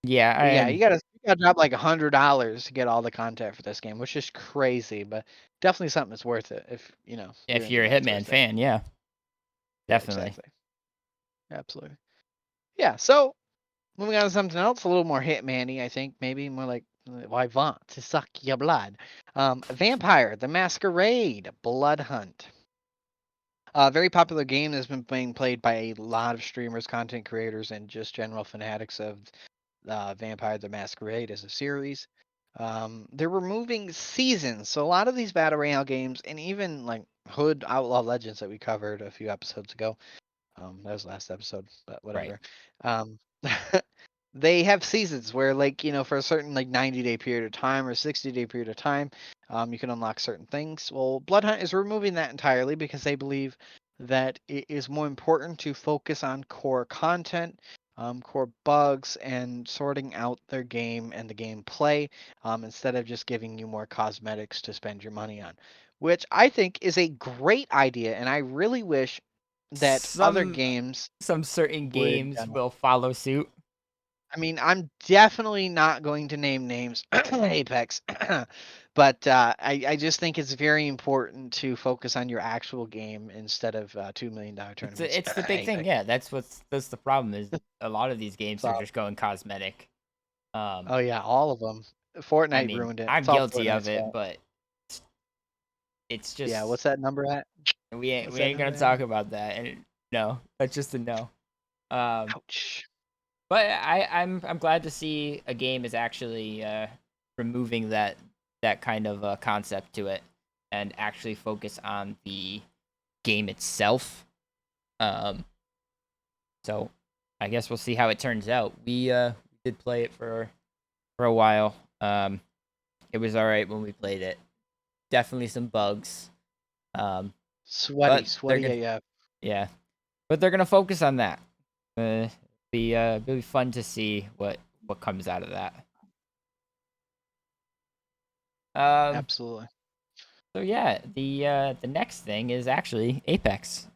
Speaker 2: Yeah,
Speaker 1: But yeah,
Speaker 2: and
Speaker 1: you gotta drop like $100 to get all the content for this game, which is crazy, but definitely something that's worth it if you're
Speaker 2: if
Speaker 1: into
Speaker 2: you're a
Speaker 1: that sort
Speaker 2: Hitman
Speaker 1: of thing.
Speaker 2: fan, yeah.
Speaker 1: Yeah,
Speaker 2: Definitely.
Speaker 1: exactly. Absolutely. Yeah, so moving on to something else, a little more Hitman-y, I think, maybe more like I want to suck your blood. Vampire the Masquerade Blood Hunt. A very popular game that's been being played by a lot of streamers, content creators, and just general fanatics of Vampire the Masquerade as a series. They're removing seasons, so a lot of these battle royale games, and even like Hood Outlaw Legends that we covered a few episodes ago. That was last episode, but
Speaker 2: Right.
Speaker 1: whatever. Um, they have seasons where, like, for a certain, like, 90-day period of time or 60-day period of time, you can unlock certain things. Well, Blood Hunt is removing that entirely because they believe that it is more important to focus on core content, core bugs, and sorting out their game and the gameplay, instead of just giving you more cosmetics to spend your money on, which I think is a great idea, and I really wish that other
Speaker 2: Some
Speaker 1: games
Speaker 2: certain
Speaker 1: would.
Speaker 2: games will follow suit.
Speaker 1: I mean, I'm definitely not going to name names, Apex, but I just think it's very important to focus on your actual game instead of $2 million tournaments.
Speaker 2: It's the big thing.
Speaker 1: Apex.
Speaker 2: Yeah, that's the problem. Is a lot of these games are
Speaker 1: So,
Speaker 2: just going cosmetic.
Speaker 1: oh yeah, all of them.
Speaker 2: I
Speaker 1: Fortnite
Speaker 2: mean,
Speaker 1: ruined it.
Speaker 2: I'm
Speaker 1: It's all
Speaker 2: guilty of
Speaker 1: Fortnite's
Speaker 2: it,
Speaker 1: fault.
Speaker 2: but it's
Speaker 1: Yeah,
Speaker 2: just
Speaker 1: what's that number at? What's
Speaker 2: we
Speaker 1: that
Speaker 2: ain't gonna
Speaker 1: number at?
Speaker 2: talk about that. And no, that's just a no. Um,
Speaker 1: Ouch.
Speaker 2: but I'm glad to see a game is actually removing that kind of concept to it and actually focus on the game itself. Um, so I guess we'll see how it turns out. We did play it for a while. It was all right when we played it. Definitely some bugs. Um,
Speaker 1: Sweaty,
Speaker 2: but they're
Speaker 1: sweaty
Speaker 2: gonna
Speaker 1: AF.
Speaker 2: yeah, but they're gonna focus on that. It'll be fun to see what comes out of that. Um,
Speaker 1: Absolutely.
Speaker 2: so yeah, the next thing is actually Apex,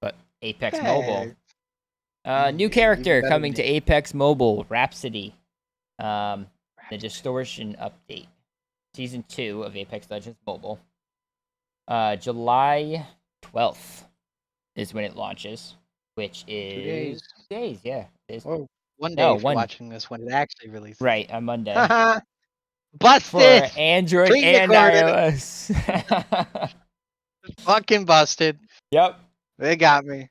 Speaker 2: but Apex Mobile.
Speaker 1: Hey,
Speaker 2: New
Speaker 1: even
Speaker 2: character
Speaker 1: better
Speaker 2: coming to
Speaker 1: name.
Speaker 2: Apex Mobile, Rhapsody. The Distortion update, season 2 of Apex Legends Mobile. July 12th is when it launches, which
Speaker 1: 2 days.
Speaker 2: is 2 days. Yeah, it is.
Speaker 1: Or one day
Speaker 2: No,
Speaker 1: if you're
Speaker 2: one.
Speaker 1: watching this when it actually releases.
Speaker 2: Right, on Monday
Speaker 1: Busted!
Speaker 2: for Android and
Speaker 1: Pre-recorded.
Speaker 2: iOS.
Speaker 1: Fucking busted.
Speaker 2: Yep.
Speaker 1: They got me.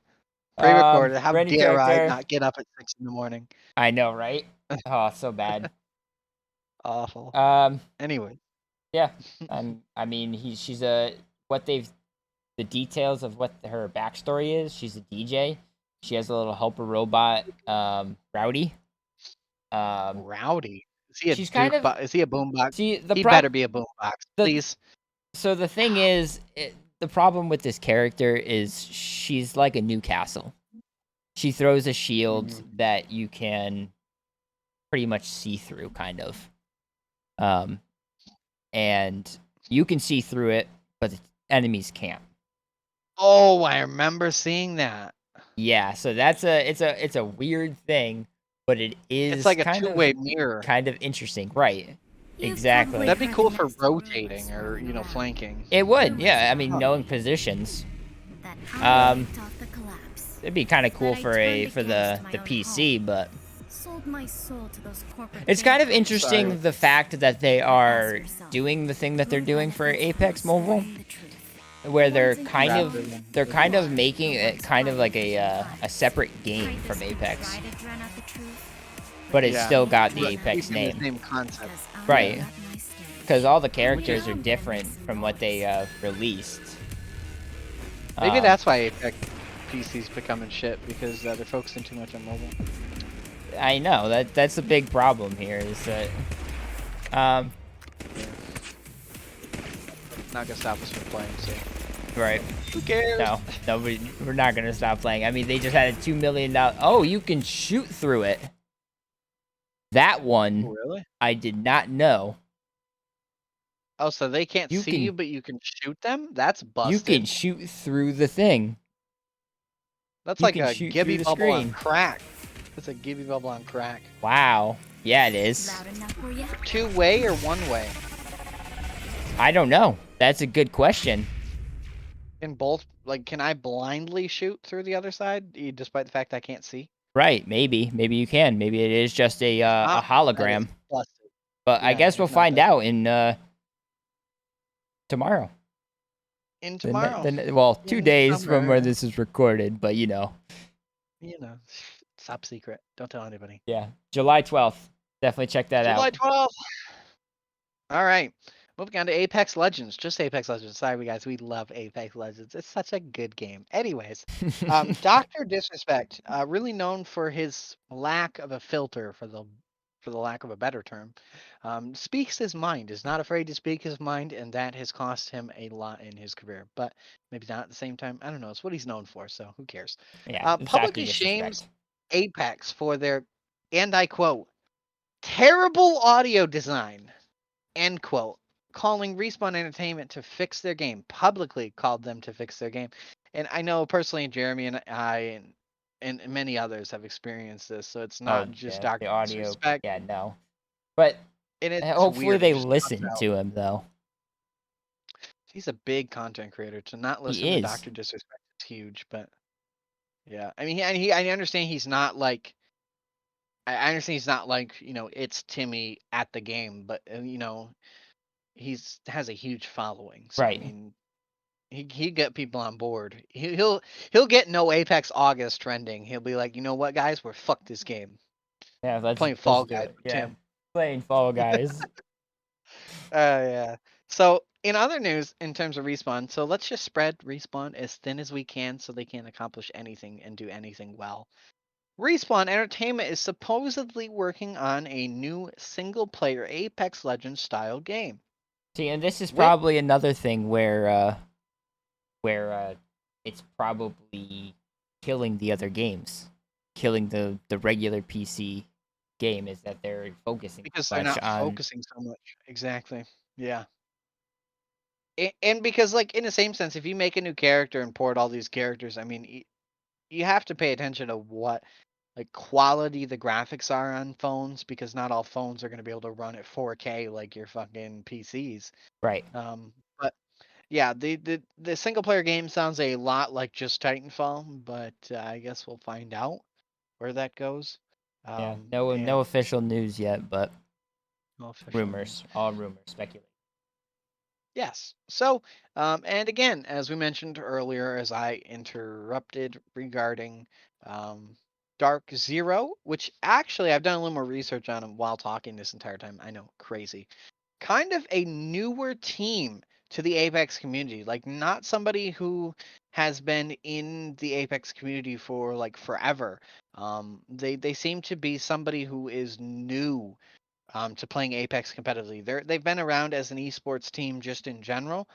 Speaker 1: Pre-recorded. How
Speaker 2: For any
Speaker 1: dare I
Speaker 2: character.
Speaker 1: not get up at 6 in the morning?
Speaker 2: I know, right? Oh, so bad.
Speaker 1: Awful.
Speaker 2: Um,
Speaker 1: Anyway.
Speaker 2: yeah. I mean, she's a what they've the details of what her backstory is. She's a DJ. She has a little helper robot, Rowdy. Um,
Speaker 1: Rowdy. Is he a
Speaker 2: she's kind of
Speaker 1: is he a boombox?
Speaker 2: see
Speaker 1: He better be a boombox,
Speaker 2: the
Speaker 1: please.
Speaker 2: so the thing is the problem with this character is she's like a Newcastle. She throws a shield that you can pretty much see through, kind of. And you can see through it, but the enemies can't.
Speaker 1: Oh, I remember seeing that.
Speaker 2: Yeah, so it's a weird thing, but it
Speaker 1: It's
Speaker 2: is
Speaker 1: like a two-way mirror.
Speaker 2: kind of interesting, right?
Speaker 3: You've
Speaker 2: Exactly.
Speaker 1: That'd be
Speaker 3: probably
Speaker 1: cool
Speaker 3: heard
Speaker 1: for
Speaker 3: the next rumors
Speaker 1: rotating or,
Speaker 3: floating around.
Speaker 1: flanking.
Speaker 2: It would,
Speaker 3: Rumors
Speaker 2: yeah. I mean,
Speaker 3: about
Speaker 2: knowing positions,
Speaker 3: that I
Speaker 2: um,
Speaker 3: kicked off the collapse.
Speaker 2: it'd be kind of cool
Speaker 3: That I
Speaker 2: for
Speaker 3: turned
Speaker 2: the
Speaker 3: against my own
Speaker 2: PC,
Speaker 3: home.
Speaker 2: but
Speaker 3: Sold my soul to those corporate
Speaker 2: it's kind of
Speaker 3: vampires.
Speaker 2: interesting
Speaker 1: Sorry.
Speaker 2: the fact that they
Speaker 3: Ask
Speaker 2: are
Speaker 3: yourself,
Speaker 2: doing the thing that they're
Speaker 3: who
Speaker 2: doing for
Speaker 3: benefits
Speaker 2: Apex
Speaker 3: most
Speaker 2: Mobile,
Speaker 3: learning the truth?
Speaker 2: where they're
Speaker 3: Ones in
Speaker 2: kind
Speaker 3: control,
Speaker 2: of
Speaker 1: Rather
Speaker 2: they're
Speaker 1: than-
Speaker 2: kind of
Speaker 3: or
Speaker 2: making
Speaker 3: the
Speaker 2: it
Speaker 3: ones
Speaker 2: kind of like
Speaker 3: hiding
Speaker 2: a
Speaker 3: lies?
Speaker 2: separate game
Speaker 3: Scientists
Speaker 2: from
Speaker 3: who
Speaker 2: Apex,
Speaker 3: try to drown out the truth,
Speaker 2: but it's
Speaker 1: Yeah.
Speaker 2: still got the
Speaker 1: But
Speaker 2: Apex
Speaker 1: keeping the
Speaker 2: name,
Speaker 1: same concept.
Speaker 3: because I'm
Speaker 2: right?
Speaker 3: at my stage.
Speaker 2: Because all the
Speaker 1: Which is-
Speaker 2: characters are different from what they released.
Speaker 1: Maybe
Speaker 2: Um,
Speaker 1: that's why Apex PC's becoming shit, because they're focusing too much on mobile.
Speaker 2: I know that's a big problem here. Is that
Speaker 1: Not gonna stop us from playing, so
Speaker 2: right?
Speaker 1: who cares?
Speaker 2: No, we're not gonna stop playing. I mean, they just had a $2 million. Oh, you can shoot through it. That one
Speaker 1: Really?
Speaker 2: I did not know.
Speaker 1: Oh, so they can't
Speaker 2: You
Speaker 1: see
Speaker 2: can-
Speaker 1: you, but you can shoot them? That's
Speaker 2: You
Speaker 1: busted.
Speaker 2: can shoot through the thing.
Speaker 1: That's
Speaker 2: you
Speaker 1: like
Speaker 2: can
Speaker 1: a
Speaker 2: shoot
Speaker 1: Gibby
Speaker 2: through the
Speaker 1: bubble on
Speaker 2: screen.
Speaker 1: crack. That's a Gibby bubble on crack.
Speaker 2: Wow. Yeah, it is.
Speaker 3: Loud enough for you?
Speaker 1: Two-way or one-way?
Speaker 2: I don't know. That's a good question.
Speaker 1: In both, like, can I blindly shoot through the other side, despite the fact I can't see?
Speaker 2: Right? Maybe you can. Maybe it is just a
Speaker 1: That
Speaker 2: hologram.
Speaker 1: is busted.
Speaker 2: But I
Speaker 1: Yeah,
Speaker 2: guess we'll
Speaker 1: if not,
Speaker 2: find
Speaker 1: that's
Speaker 2: out in tomorrow.
Speaker 1: in tomorrow.
Speaker 2: Well, 2
Speaker 1: In
Speaker 2: days from
Speaker 1: summer.
Speaker 2: where this is recorded, but you know.
Speaker 1: Top secret. Don't tell anybody.
Speaker 2: Yeah, July 12th. Definitely check that
Speaker 1: July
Speaker 2: out.
Speaker 1: 12th. All right. Moving on to Apex Legends, just Apex Legends. Sorry, guys, we love Apex Legends. It's such a good game. Anyways, Doctor Disrespect, really known for his lack of a filter, for the lack of a better term, speaks his mind. Is not afraid to speak his mind, and that has cost him a lot in his career. But maybe not at the same time. I don't know. It's what he's known for, so who cares?
Speaker 2: Yeah, it's Dr.
Speaker 1: Publicly shames
Speaker 2: Disrespect.
Speaker 1: Apex for their, and I quote, terrible audio design, end quote, calling Respawn Entertainment to fix their game, publicly called them to fix their game. And I know personally Jeremy and I and many others have experienced this, so it's
Speaker 2: Oh,
Speaker 1: not just
Speaker 2: yeah, the
Speaker 1: Dr.
Speaker 2: audio.
Speaker 1: Disrespect,
Speaker 2: Yeah, no. But
Speaker 1: and it's just
Speaker 2: hopefully
Speaker 1: weird. It
Speaker 2: they
Speaker 1: just comes
Speaker 2: listen
Speaker 1: out.
Speaker 2: to him, though.
Speaker 1: He's a big content creator. To not listen
Speaker 2: He
Speaker 1: to
Speaker 2: is.
Speaker 1: Dr. Disrespect is huge, but yeah. I mean, I understand he's not like, I understand he's not like, it's Timmy at the game, but he's has a huge following. So I
Speaker 2: Right.
Speaker 1: mean, he get people on board. He'll get no Apex August trending. He'll be like, you know what, guys, we're fuck this game.
Speaker 2: Yeah,
Speaker 1: Playing
Speaker 2: let's
Speaker 1: Fall
Speaker 2: do
Speaker 1: Guys
Speaker 2: it.
Speaker 1: with
Speaker 2: Yeah.
Speaker 1: Tim.
Speaker 2: Playing Fall Guys.
Speaker 1: Yeah. So in other news, in terms of Respawn, so let's just spread Respawn as thin as we can, so they can't accomplish anything and do anything well. Respawn Entertainment is supposedly working on a new single-player Apex Legends style game.
Speaker 2: See, and this is
Speaker 1: Which,
Speaker 2: probably another thing where it's probably killing the other games, killing the regular PC game, is that they're focusing
Speaker 1: because they're
Speaker 2: much
Speaker 1: not
Speaker 2: on.
Speaker 1: focusing so much. Exactly. Yeah. And because, like, in the same sense, if you make a new character and port all these characters, I mean, you have to pay attention to what, like, quality the graphics are on phones, because not all phones are going to be able to run at 4K like your fucking PCs.
Speaker 2: Right.
Speaker 1: But yeah, the single player game sounds a lot like just Titanfall, but I guess we'll find out where that goes.
Speaker 2: Yeah. No
Speaker 1: And
Speaker 2: official news yet, but
Speaker 1: no official news.
Speaker 2: rumors, all rumors, speculation.
Speaker 1: Yes. So, and again, as we mentioned earlier, as I interrupted regarding Dark Zero, which actually I've done a little more research on him while talking this entire time. I know, crazy. Kind of a newer team to the Apex community, like not somebody who has been in the Apex community for like forever. They seem to be somebody who is new to playing Apex competitively. They've been around as an esports team just in general,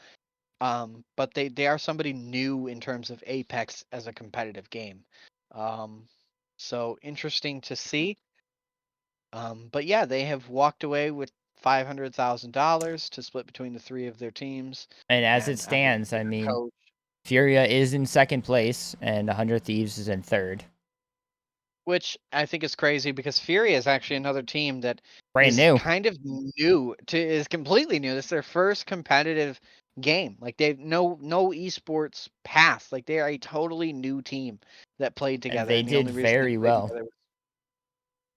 Speaker 1: but they are somebody new in terms of Apex as a competitive game. Um, so interesting to see. But yeah, they have walked away with $500,000 to split between the three of their teams,
Speaker 2: And as it
Speaker 1: and I believe
Speaker 2: stands, I
Speaker 1: their
Speaker 2: mean,
Speaker 1: coach,
Speaker 2: Furia is in second place, and 100 Thieves is in third.
Speaker 1: which I think is crazy because Fury is actually another team that
Speaker 2: Brand
Speaker 1: is
Speaker 2: new.
Speaker 1: kind of is completely new. This is their first competitive game. Like they've no esports past. Like they are a totally new team that played
Speaker 2: And
Speaker 1: together.
Speaker 2: they
Speaker 1: And the
Speaker 2: did
Speaker 1: only reason they
Speaker 2: very
Speaker 1: played
Speaker 2: well.
Speaker 1: together was,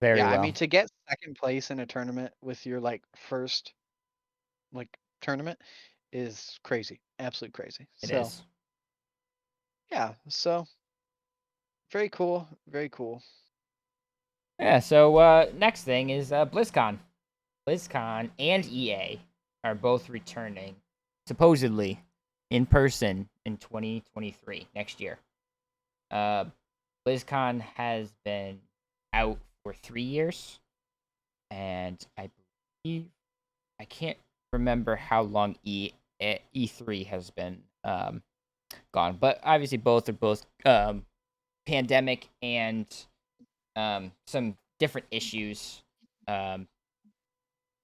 Speaker 2: Very
Speaker 1: yeah, I
Speaker 2: well.
Speaker 1: mean, to get second place in a tournament with your like first like tournament is crazy. Absolutely crazy.
Speaker 2: It
Speaker 1: So
Speaker 2: is.
Speaker 1: yeah, so very cool. Very cool.
Speaker 2: Yeah, so next thing is BlizzCon. BlizzCon and EA are both returning, supposedly, in person in 2023, next year. Uh, BlizzCon has been out for 3 years, and I can't remember how long E3 has been gone, but obviously both are both pandemic and some different issues. Um,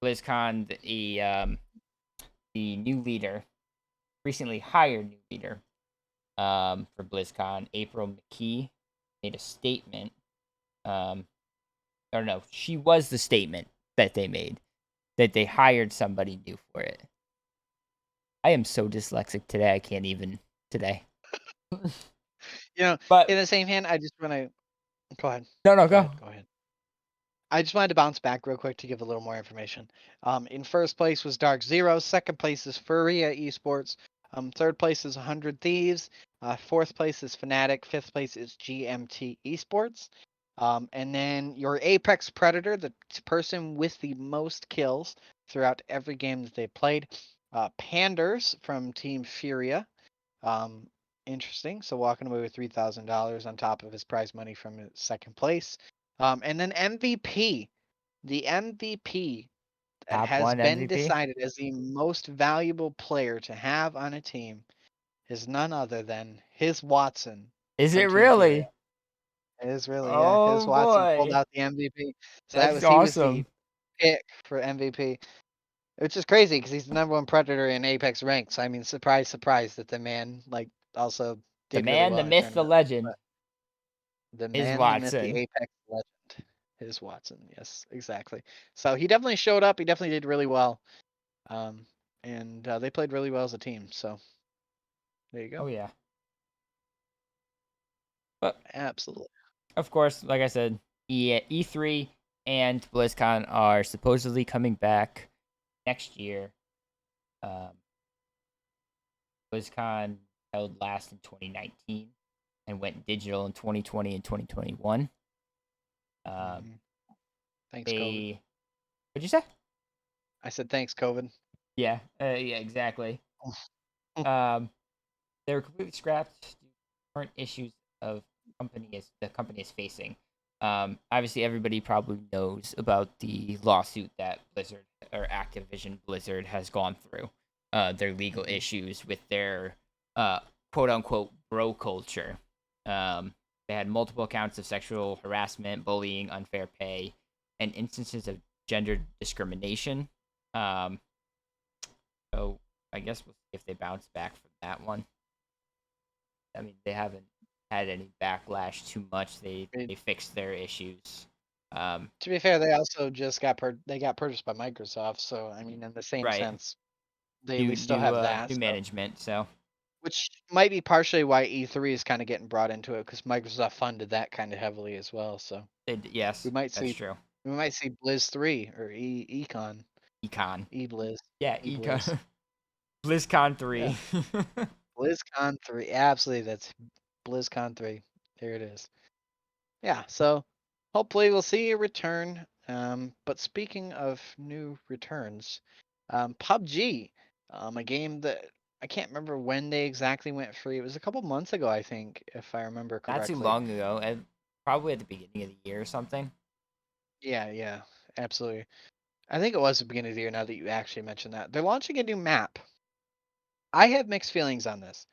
Speaker 2: BlizzCon, the new leader, recently hired new leader for BlizzCon, April McKee, made a statement. Or no, she was the statement that they made, that they hired somebody new for it. I am so dyslexic today, I can't even today.
Speaker 1: You know,
Speaker 2: But
Speaker 1: in the same hand, I just want to go ahead.
Speaker 2: no,
Speaker 1: Go ahead.
Speaker 2: go.
Speaker 1: Go ahead. I just wanted to bounce back real quick to give a little more information. In first place was Dark Zero. Second place is Furia Esports. Third place is 100 Thieves. Fourth place is Fnatic. Fifth place is GMT Esports. And then your Apex Predator, the person with the most kills throughout every game that they played. Panders from Team Furia. Um, Interesting. So walking away with $3,000 on top of his prize money from his second place. And then MVP. The MVP that
Speaker 2: Top
Speaker 1: has
Speaker 2: one
Speaker 1: been
Speaker 2: MVP.
Speaker 1: decided as the most valuable player to have on a team is none other than his Watson
Speaker 2: Is it
Speaker 1: from Team Furia.
Speaker 2: really?
Speaker 1: It is really, yeah. His
Speaker 2: Oh
Speaker 1: Watson pulled
Speaker 2: boy,
Speaker 1: out the MVP. So
Speaker 2: that's
Speaker 1: he was the
Speaker 2: awesome.
Speaker 1: pick for MVP, which is crazy because he's the number one predator in Apex ranks. I mean, surprise, surprise that the man like also
Speaker 2: The
Speaker 1: did really
Speaker 2: man,
Speaker 1: well
Speaker 2: the
Speaker 1: in a
Speaker 2: myth, the
Speaker 1: tournament.
Speaker 2: legend
Speaker 1: But the
Speaker 2: is
Speaker 1: man, the myth, the
Speaker 2: Watson.
Speaker 1: Apex legend, his Watson. Yes, exactly. So he definitely showed up. He definitely did really well. Um, and they played really well as a team. So there you
Speaker 2: Oh
Speaker 1: go.
Speaker 2: yeah. But
Speaker 1: Absolutely.
Speaker 2: of course, like I said, E3 and BlizzCon are supposedly coming back next year. Um, BlizzCon held last in 2019 and went digital in 2020 and 2021.
Speaker 1: Mhm. Thanks, COVID.
Speaker 2: They, what'd you say?
Speaker 1: I said thanks, COVID.
Speaker 2: Yeah, yeah, exactly. Um, they were completely scrapped due to current issues of the company is facing. Obviously, everybody probably knows about the lawsuit that Blizzard or Activision Blizzard has gone through. Their legal
Speaker 1: Mhm.
Speaker 2: issues with their quote unquote bro culture. They had multiple accounts of sexual harassment, bullying, unfair pay, and instances of gender discrimination. Um, so I guess we'll see if they bounce back from that one. I mean, they haven't had any backlash too much. They fixed their issues.
Speaker 1: To be fair, they also just they got purchased by Microsoft, so I mean, in the same
Speaker 2: Right.
Speaker 1: sense, they at
Speaker 2: New
Speaker 1: least still
Speaker 2: new
Speaker 1: have that.
Speaker 2: new
Speaker 1: So,
Speaker 2: management. So
Speaker 1: which might be partially why E3 is kind of getting brought into it because Microsoft funded that kind of heavily as well. So we
Speaker 2: yes,
Speaker 1: might
Speaker 2: that's
Speaker 1: see
Speaker 2: true.
Speaker 1: Blizz 3 or Econ,
Speaker 2: Econ.
Speaker 1: Blizz,
Speaker 2: Yeah,
Speaker 1: Blizz.
Speaker 2: Econ. BlizzCon
Speaker 1: Yeah,
Speaker 2: 3.
Speaker 1: BlizzCon 3. Absolutely, that's BlizzCon 3. There it is. Yeah, so hopefully we'll see a return. But speaking of new returns, PUBG, a game that I can't remember when they exactly went free. It was a couple months ago, I think, if I remember
Speaker 2: Not too
Speaker 1: correctly.
Speaker 2: long ago, probably at the beginning of the year or something.
Speaker 1: Yeah, absolutely. I think it was the beginning of the year now that you actually mentioned that. They're launching a new map. I have mixed feelings on this.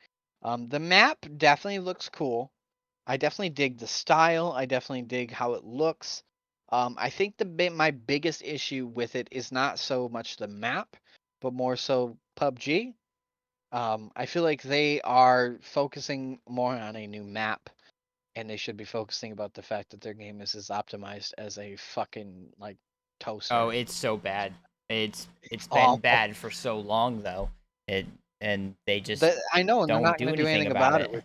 Speaker 1: The map definitely looks cool. I definitely dig the style. I definitely dig how it looks. I think my biggest issue with it is not so much the map, but more so PUBG. I feel like they are focusing more on a new map, and they should be focusing about the fact that their game is as optimized as a fucking like
Speaker 2: Oh,
Speaker 1: toaster.
Speaker 2: it's so bad. It's been
Speaker 1: Awful.
Speaker 2: bad for so long though. It and they just
Speaker 1: I know, and they're
Speaker 2: don't
Speaker 1: not
Speaker 2: do
Speaker 1: gonna do
Speaker 2: anything
Speaker 1: anything
Speaker 2: about
Speaker 1: about it,
Speaker 2: it.
Speaker 1: which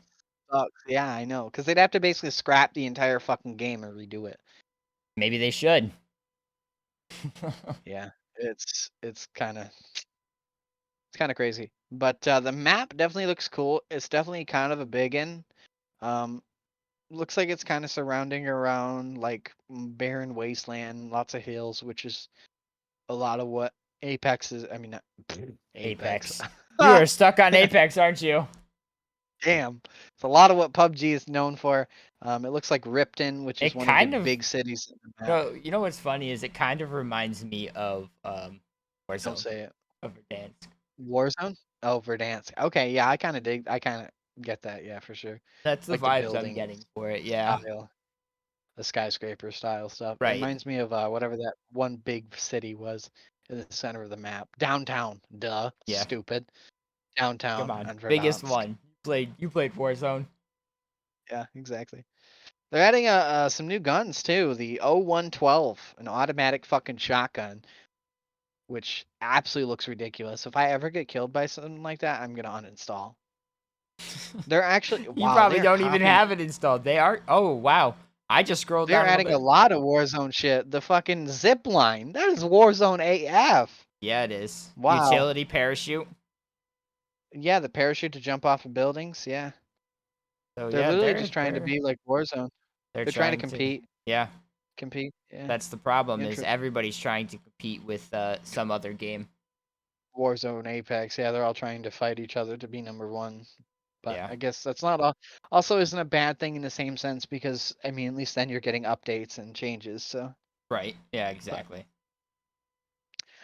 Speaker 1: sucks. Yeah, I know, because they'd have to basically scrap the entire fucking game and redo it.
Speaker 2: Maybe they should.
Speaker 1: Yeah, it's kind of crazy. But the map definitely looks cool. It's definitely kind of a big one. Um, Looks like it's kind of surrounding around like barren wasteland, lots of hills, which is a lot of what Apex is. I mean, not Apex.
Speaker 2: Apex. You are stuck on Apex, aren't you?
Speaker 1: Damn, it's a lot of what PUBG is known for. It looks like Ripton, which is
Speaker 2: It
Speaker 1: one of the
Speaker 2: kind of
Speaker 1: big cities in the map.
Speaker 2: you know what's funny is it kind of reminds me of
Speaker 1: Don't
Speaker 2: Warzone
Speaker 1: say it.
Speaker 2: of Verdansk.
Speaker 1: Warzone? Oh, Verdansk. Okay, yeah, I kind of get that. Yeah, for sure.
Speaker 2: That's the
Speaker 1: Like the
Speaker 2: vibes I'm
Speaker 1: building
Speaker 2: getting for it. Yeah.
Speaker 1: style, the skyscraper style stuff. It
Speaker 2: Right.
Speaker 1: reminds me of whatever that one big city was in the center of the map. Downtown. Duh.
Speaker 2: Yeah.
Speaker 1: Stupid.
Speaker 2: Come
Speaker 1: Downtown
Speaker 2: on.
Speaker 1: on
Speaker 2: Biggest
Speaker 1: Verdansk.
Speaker 2: one. You played Warzone.
Speaker 1: Yeah, exactly. They're adding some new guns too. The 0112, an automatic fucking shotgun, which absolutely looks ridiculous. If I ever get killed by something like that, I'm gonna uninstall. They're actually
Speaker 2: You
Speaker 1: wow,
Speaker 2: probably
Speaker 1: they're
Speaker 2: don't even
Speaker 1: copying.
Speaker 2: have it installed. They are. Oh wow. I just scrolled
Speaker 1: They're
Speaker 2: down a little
Speaker 1: adding a
Speaker 2: bit.
Speaker 1: lot of Warzone shit. The fucking zip line. That is Warzone AF.
Speaker 2: Yeah, it is.
Speaker 1: Wow.
Speaker 2: Utility parachute.
Speaker 1: Yeah, the parachute to jump off of buildings. Yeah.
Speaker 2: So
Speaker 1: They're
Speaker 2: yeah,
Speaker 1: literally
Speaker 2: they're
Speaker 1: just trying to
Speaker 2: they're
Speaker 1: be like Warzone. They're trying to compete.
Speaker 2: Yeah,
Speaker 1: Compete. Yeah.
Speaker 2: that's the problem. Is
Speaker 1: Interesting.
Speaker 2: everybody's trying to compete with some other game.
Speaker 1: Warzone, Apex. Yeah, they're all trying to fight each other to be number one. But
Speaker 2: Yeah.
Speaker 1: I guess that's not all. Also, isn't a bad thing in the same sense because I mean, at least then you're getting updates and changes. So
Speaker 2: Right. Yeah.
Speaker 1: but
Speaker 2: Exactly.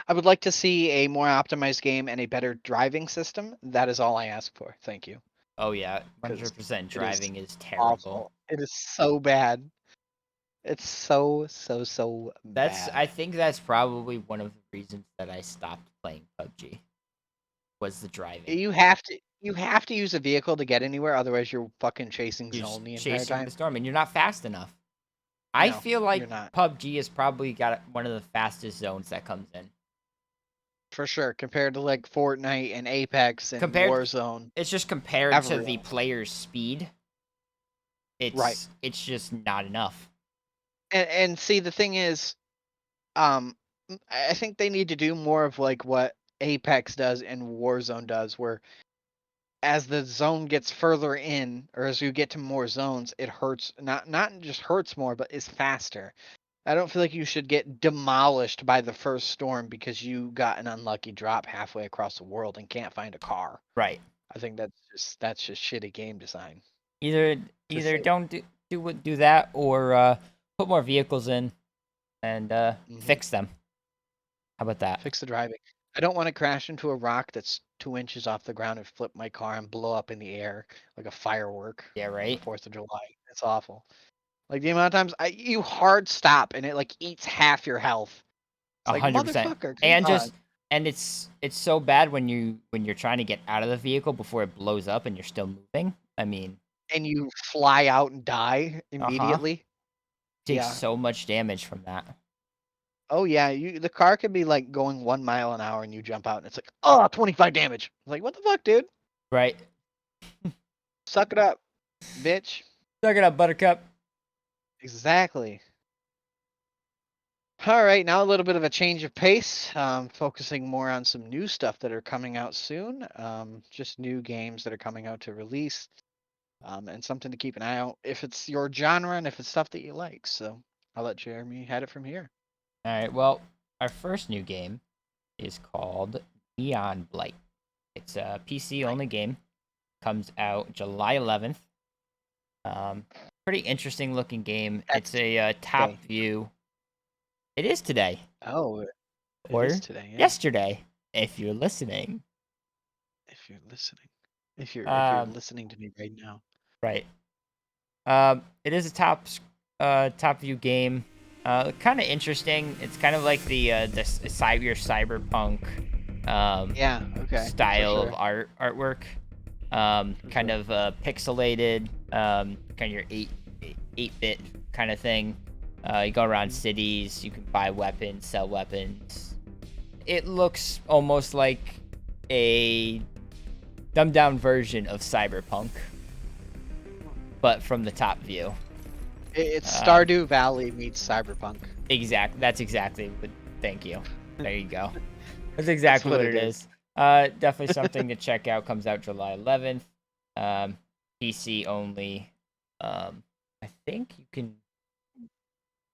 Speaker 1: I would like to see a more optimized game and a better driving system. That is all I ask for. Thank you.
Speaker 2: Oh yeah,
Speaker 1: Because
Speaker 2: 100%
Speaker 1: it is
Speaker 2: driving is terrible.
Speaker 1: awful. It is so bad. It's so
Speaker 2: I
Speaker 1: bad.
Speaker 2: think that's probably one of the reasons that I stopped playing PUBG was the driving.
Speaker 1: You have to use a vehicle to get anywhere, otherwise you're fucking chasing
Speaker 2: You're just
Speaker 1: zone the entire
Speaker 2: chasing the
Speaker 1: time.
Speaker 2: storm and you're not fast enough. I
Speaker 1: No,
Speaker 2: feel like
Speaker 1: you're not.
Speaker 2: PUBG has probably got one of the fastest zones that comes in.
Speaker 1: For sure, compared to like Fortnite and Apex and
Speaker 2: Compared
Speaker 1: Warzone,
Speaker 2: It's just compared to the
Speaker 1: everyone.
Speaker 2: player's speed,
Speaker 1: Right.
Speaker 2: it's just not enough.
Speaker 1: And see the thing is, um I think they need to do more of like what Apex does and Warzone does, where as the zone gets further in, or as you get to more zones, it hurts not just hurts more, but is faster. I don't feel like you should get demolished by the first storm because you got an unlucky drop halfway across the world and can't find a car.
Speaker 2: Right.
Speaker 1: I think that's just shitty game design.
Speaker 2: Either
Speaker 1: To
Speaker 2: either
Speaker 1: say.
Speaker 2: don't do that or put more vehicles in and
Speaker 1: Mhm.
Speaker 2: fix them. How about that?
Speaker 1: Fix the driving. I don't want to crash into a rock that's 2 inches off the ground and flip my car and blow up in the air like a firework
Speaker 2: Yeah,
Speaker 1: on the
Speaker 2: right?
Speaker 1: 4th of July. It's awful. Like the amount of times you hard stop and it like eats half your health. It's like
Speaker 2: 100%.
Speaker 1: motherfucker, come
Speaker 2: And
Speaker 1: on.
Speaker 2: just and it's so bad when you're trying to get out of the vehicle before it blows up and you're still moving. I mean,
Speaker 1: And you fly out and die
Speaker 2: uh-huh.
Speaker 1: immediately.
Speaker 2: Takes
Speaker 1: Yeah.
Speaker 2: so much damage from that.
Speaker 1: Oh yeah, the car could be like going 1 mile an hour and you jump out and it's like, oh, 25 damage. Like, what the fuck, dude?
Speaker 2: Right.
Speaker 1: Suck it up, bitch.
Speaker 2: Suck it up, Buttercup.
Speaker 1: Exactly. All right, now a little bit of a change of pace, focusing more on some new stuff that are coming out soon. Just new games that are coming out to release, and something to keep an eye out if it's your genre and if it's stuff that you like. So I'll let Jeremy head it from here.
Speaker 2: All right. Well, our first new game is called Neon Blight. It's a PC
Speaker 1: Right.
Speaker 2: only game. Comes out July 11th. Pretty interesting looking game. It's
Speaker 1: That's
Speaker 2: a top
Speaker 1: today.
Speaker 2: view. It is today
Speaker 1: Oh, it
Speaker 2: or
Speaker 1: is today. Yeah.
Speaker 2: yesterday if you're listening.
Speaker 1: If you're listening, if you're
Speaker 2: Um,
Speaker 1: listening to me right now.
Speaker 2: right. It is a top view game. Kind of interesting. It's kind of like your cyberpunk
Speaker 1: Yeah. Okay. For
Speaker 2: style of
Speaker 1: sure.
Speaker 2: artwork.
Speaker 1: For
Speaker 2: Kind
Speaker 1: sure.
Speaker 2: of pixelated. Kind of your 8-bit kind of thing. You go around
Speaker 1: Mhm.
Speaker 2: cities. You can buy weapons, sell weapons. It looks almost like a dumbed down version of cyberpunk, but from the top view.
Speaker 1: It's
Speaker 2: Um,
Speaker 1: Stardew Valley meets Cyberpunk.
Speaker 2: That's exactly what. Thank you. There you go. That's
Speaker 1: That's
Speaker 2: exactly
Speaker 1: what
Speaker 2: what
Speaker 1: it
Speaker 2: it
Speaker 1: is.
Speaker 2: is. Definitely something to check out. Comes out July 11th. Um, PC only. I think you can.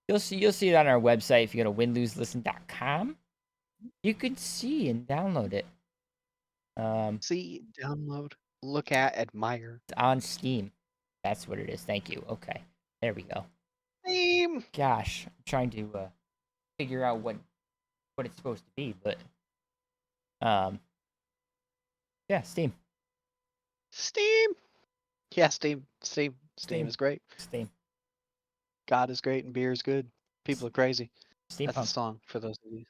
Speaker 2: You'll see it on our website if you go to winloselisten.com. You can see and download it.
Speaker 1: See, download, look at, admire.
Speaker 2: It's on Steam. That's what it is. Thank you. Okay, there we go.
Speaker 1: Steam.
Speaker 2: Gosh, I'm trying to figure out what it's supposed to be, but yeah, Steam.
Speaker 1: Steam. Yeah, Steam. Steam. Steam
Speaker 2: Steam.
Speaker 1: is great.
Speaker 2: Steam.
Speaker 1: God is great and beer is good. People are crazy. That's the
Speaker 2: Steampunk.
Speaker 1: song for those of you.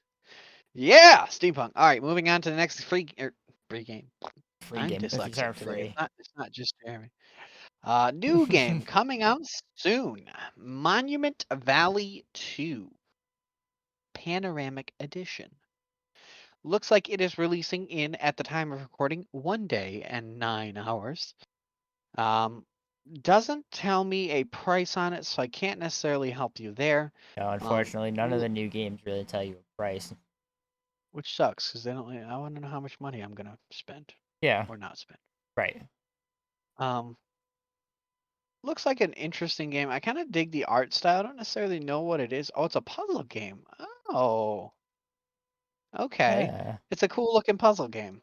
Speaker 1: Yeah, steampunk. All right, moving on to the next free game.
Speaker 2: Free
Speaker 1: I'm
Speaker 2: game. These are
Speaker 1: dyslexic today. It's
Speaker 2: free.
Speaker 1: not. It's not just Jeremy. New game coming out soon. Monument Valley 2 Panoramic Edition. Looks like it is releasing in, at the time of recording, 1 day and 9 hours. Um, doesn't tell me a price on it, so I can't necessarily help you there.
Speaker 2: No, unfortunately, none of the new games really tell you a price.
Speaker 1: Which sucks because they don't. I want to know how much money I'm gonna spend
Speaker 2: Yeah,
Speaker 1: or not spend.
Speaker 2: right.
Speaker 1: Um, looks like an interesting game. I kind of dig the art style. I don't necessarily know what it is. Oh, it's a puzzle game. Oh, okay.
Speaker 2: Yeah.
Speaker 1: It's a cool looking puzzle game.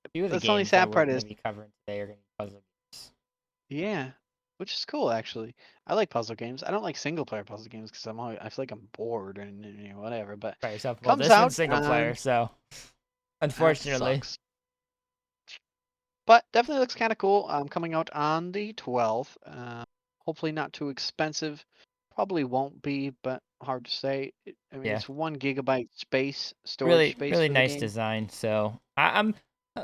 Speaker 2: A few of the
Speaker 1: That's the only
Speaker 2: games that
Speaker 1: sad
Speaker 2: we're
Speaker 1: part
Speaker 2: going
Speaker 1: is,
Speaker 2: to be covering today are going to be puzzle games.
Speaker 1: yeah, which is cool actually. I like puzzle games. I don't like single player puzzle games because I feel like I'm bored and whatever. But
Speaker 2: By yourself. Well,
Speaker 1: comes
Speaker 2: this
Speaker 1: out
Speaker 2: one's single player, so
Speaker 1: that
Speaker 2: unfortunately.
Speaker 1: sucks. But definitely looks kind of cool. Coming out on the 12th. Hopefully not too expensive. Probably won't be, but hard to say. I mean,
Speaker 2: Yeah.
Speaker 1: it's 1 GB storage
Speaker 2: Really,
Speaker 1: space
Speaker 2: really
Speaker 1: for the
Speaker 2: nice
Speaker 1: game.
Speaker 2: design. So I'm.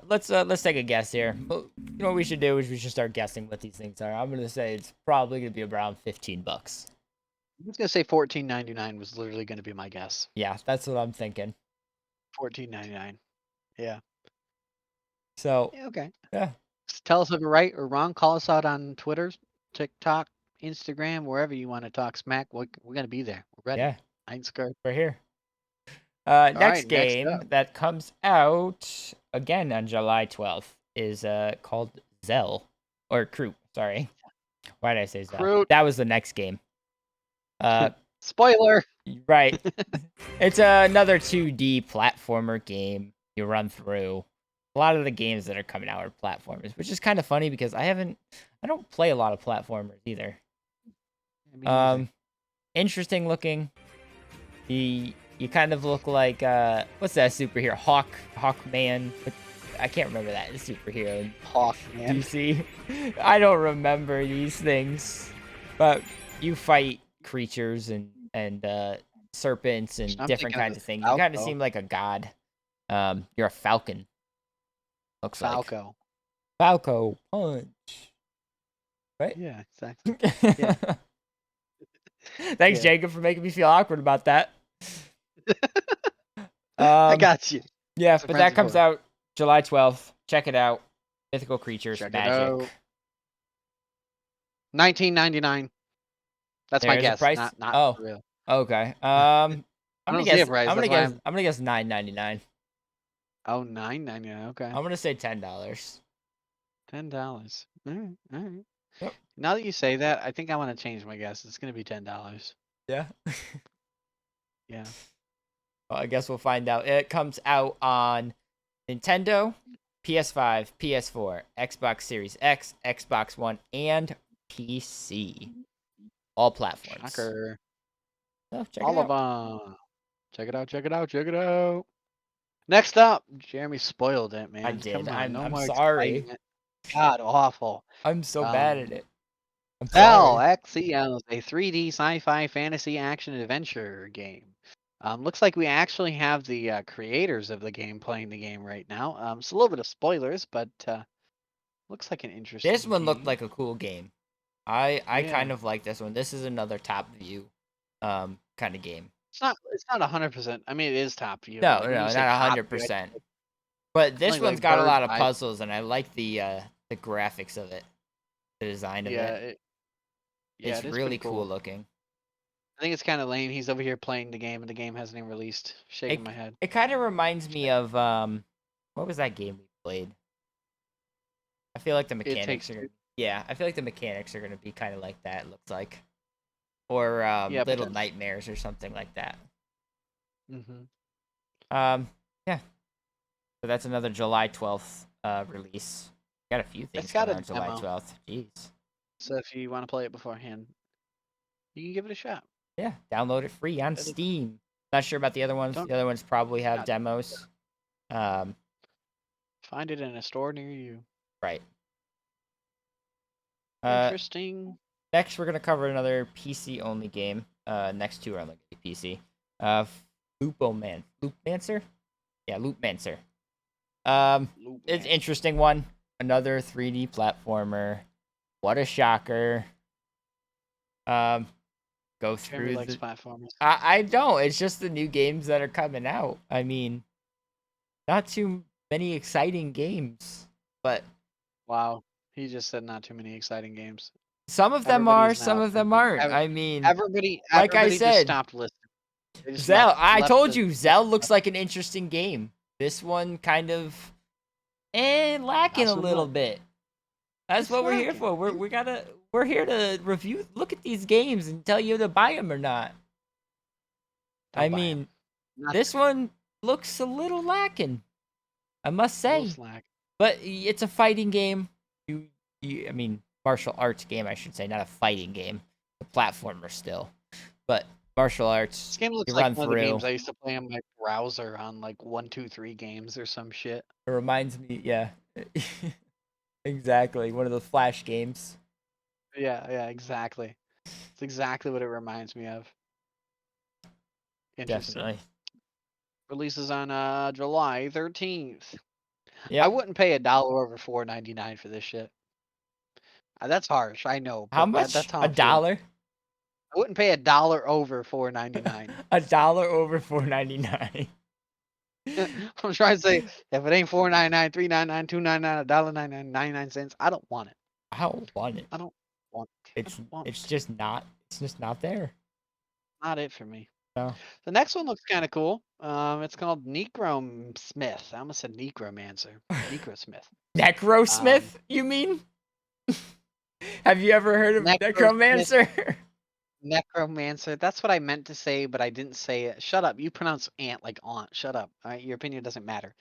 Speaker 2: Let's take a guess here. Well, you know what we should do is we should start guessing what these things are. I'm gonna say it's probably gonna be around $15.
Speaker 1: I was gonna say 14.99 was literally gonna be my guess.
Speaker 2: Yeah, that's what I'm thinking.
Speaker 1: 14.99. Yeah.
Speaker 2: So
Speaker 1: Yeah. Okay.
Speaker 2: yeah,
Speaker 1: Tell us if we're right or wrong. Call us out on Twitter, TikTok, Instagram, wherever you want to talk smack. We're gonna be there. We're ready.
Speaker 2: yeah,
Speaker 1: I ain't scared.
Speaker 2: we're here.
Speaker 1: All
Speaker 2: Next
Speaker 1: right. Next
Speaker 2: game
Speaker 1: up.
Speaker 2: that comes out again on July 12th is called Zell or Crew. Sorry, why did I say Zell?
Speaker 1: Crew.
Speaker 2: That was the next game.
Speaker 1: Spoiler.
Speaker 2: Right. It's another 2D platformer game you run through. A lot of the games that are coming out are platformers, which is kind of funny because I don't play a lot of platformers either. Interesting looking. You kind of look like what's that superhero? Hawkman. I can't remember that superhero in
Speaker 1: Hawkman.
Speaker 2: DC. I don't remember these things, but you fight creatures and serpents and
Speaker 1: I'm
Speaker 2: different
Speaker 1: thinking of
Speaker 2: kinds of things. You
Speaker 1: Falco.
Speaker 2: kind of seem like a god. You're a falcon. Looks like
Speaker 1: Falco.
Speaker 2: Falco punch. Right?
Speaker 1: Yeah, exactly.
Speaker 2: Yeah. Thanks,
Speaker 1: Yeah.
Speaker 2: Jacob, for making me feel awkward about that.
Speaker 1: I got you.
Speaker 2: Yeah,
Speaker 1: It's a
Speaker 2: but
Speaker 1: friends
Speaker 2: that comes
Speaker 1: for.
Speaker 2: out July 12th. Check it out. Mythical creatures,
Speaker 1: Check it
Speaker 2: magic.
Speaker 1: out. 19.99. That's my
Speaker 2: There's a
Speaker 1: guess.
Speaker 2: price.
Speaker 1: Not
Speaker 2: Oh,
Speaker 1: for real.
Speaker 2: okay.
Speaker 1: I don't see a price.
Speaker 2: I'm gonna
Speaker 1: That's why
Speaker 2: guess. I'm gonna guess $9.99.
Speaker 1: Oh, 9.99. Okay.
Speaker 2: I'm gonna say $10.
Speaker 1: $10. All right. All right.
Speaker 2: Yep.
Speaker 1: Now that you say that, I think I want to change my guess. It's gonna be $10.
Speaker 2: Yeah.
Speaker 1: Yeah.
Speaker 2: Well, I guess we'll find out. It comes out on Nintendo, PS5, PS4, Xbox Series X, Xbox One, and PC. All platforms.
Speaker 1: Shocker.
Speaker 2: So check
Speaker 1: All
Speaker 2: it
Speaker 1: of
Speaker 2: out.
Speaker 1: them. Check it out. Check it out. Check it out. Next up, Jeremy spoiled it, man.
Speaker 2: I did.
Speaker 1: Come on, no
Speaker 2: I'm
Speaker 1: more
Speaker 2: sorry.
Speaker 1: excitement. God, awful.
Speaker 2: I'm so bad at it. I'm sorry.
Speaker 1: ALGs, a 3D sci-fi fantasy action adventure game. Looks like we actually have the creators of the game playing the game right now. It's a little bit of spoilers, but looks like an interesting
Speaker 2: This one looked
Speaker 1: game.
Speaker 2: like a cool game. I
Speaker 1: Yeah.
Speaker 2: kind of like this one. This is another top view kind of game.
Speaker 1: It's not 100%. I mean, it is top view.
Speaker 2: No,
Speaker 1: but, like, when
Speaker 2: no,
Speaker 1: you say
Speaker 2: not
Speaker 1: top view,
Speaker 2: 100%. But this
Speaker 1: like
Speaker 2: one's got a
Speaker 1: bird's
Speaker 2: lot of
Speaker 1: eye.
Speaker 2: puzzles, and I like the graphics of it, the design of it.
Speaker 1: Yeah,
Speaker 2: It's
Speaker 1: it is
Speaker 2: really
Speaker 1: pretty
Speaker 2: cool looking.
Speaker 1: I think it's kind of lame. He's over here playing the game, and the game hasn't even released. Shaking my head.
Speaker 2: It kind of reminds me of what was that game we played? I feel like the mechanics
Speaker 1: Takes
Speaker 2: are gonna,
Speaker 1: Two.
Speaker 2: yeah, I feel like the mechanics are gonna be kind of like that. It looks like, or
Speaker 1: Yeah,
Speaker 2: Little
Speaker 1: potentially.
Speaker 2: Nightmares or something like that.
Speaker 1: Mm-hmm.
Speaker 2: Yeah. So that's another July 12th release. Got a few things
Speaker 1: It's got
Speaker 2: coming
Speaker 1: a
Speaker 2: on July
Speaker 1: demo.
Speaker 2: 12th. Jeez.
Speaker 1: So if you want to play it beforehand, you can give it a shot.
Speaker 2: Yeah, download it free on Steam. Not sure about the other ones.
Speaker 1: Don't-
Speaker 2: The other ones probably have
Speaker 1: Not-
Speaker 2: demos.
Speaker 1: Find it in a store near you.
Speaker 2: Right.
Speaker 1: Interesting.
Speaker 2: Next, we're gonna cover another PC only game. Next two are on the PC. Loopmancer. Yeah, Loopmancer. It's an interesting one. Another 3D platformer. What a shocker. Go
Speaker 1: Jeremy
Speaker 2: through
Speaker 1: likes
Speaker 2: the.
Speaker 1: platformers.
Speaker 2: I don't. It's just the new games that are coming out. I mean, not too many exciting games, but
Speaker 1: Wow. He just said not too many exciting games.
Speaker 2: some of them are,
Speaker 1: Everybody's
Speaker 2: some
Speaker 1: now
Speaker 2: of them
Speaker 1: thinking-
Speaker 2: aren't.
Speaker 1: ev-
Speaker 2: I mean,
Speaker 1: Everybody
Speaker 2: like I
Speaker 1: just
Speaker 2: said,
Speaker 1: stopped listening. They just
Speaker 2: Zell.
Speaker 1: left-
Speaker 2: I
Speaker 1: left
Speaker 2: told
Speaker 1: the-
Speaker 2: you, Zell looks like an interesting game. This one kind of, lacking
Speaker 1: Not
Speaker 2: a
Speaker 1: so
Speaker 2: little
Speaker 1: much.
Speaker 2: bit. That's
Speaker 1: It's
Speaker 2: what we're here
Speaker 1: lacking.
Speaker 2: for. We gotta We're here to review, look at these games, and tell you to buy them or not.
Speaker 1: Don't
Speaker 2: I
Speaker 1: buy 'em.
Speaker 2: mean,
Speaker 1: Not
Speaker 2: this one looks a little lacking, I must
Speaker 1: a little
Speaker 2: say.
Speaker 1: slack.
Speaker 2: But it's a fighting game. I mean, martial arts game, I should say, not a fighting game. A platformer still, but martial arts.
Speaker 1: This game looks
Speaker 2: You
Speaker 1: like
Speaker 2: run
Speaker 1: one of the games
Speaker 2: through.
Speaker 1: I used to play on my browser on like 123 games or some shit.
Speaker 2: It reminds me, yeah, exactly, one of the Flash games.
Speaker 1: Yeah, exactly. It's exactly what it reminds me of. Interesting.
Speaker 2: Definitely.
Speaker 1: Releases on July 13th. I
Speaker 2: Yep.
Speaker 1: wouldn't pay $1 over $4.99 for this shit. That's harsh, I know,
Speaker 2: How
Speaker 1: but
Speaker 2: much?
Speaker 1: that's how
Speaker 2: A
Speaker 1: I'm feeling.
Speaker 2: dollar?
Speaker 1: I wouldn't pay $1 over $4.99.
Speaker 2: $1 over $4.99.
Speaker 1: I'm trying to say, if it ain't $4.99, $3.99, $2.99, $1.99, 99 cents, I don't want it.
Speaker 2: I don't want it.
Speaker 1: I don't want it. I
Speaker 2: It's
Speaker 1: don't want
Speaker 2: it's
Speaker 1: it.
Speaker 2: just not. It's just not there.
Speaker 1: Not it for me.
Speaker 2: No.
Speaker 1: The next one looks kind of cool. It's called Necromsmith. I almost said Necromancer. Necrosmith.
Speaker 2: Necrosmith, you mean? Have you ever heard of Necromancer?
Speaker 1: Necromancer. That's what I meant to say, but I didn't say it. Shut up. You pronounce ant like aunt. Shut up. All right, your opinion doesn't matter.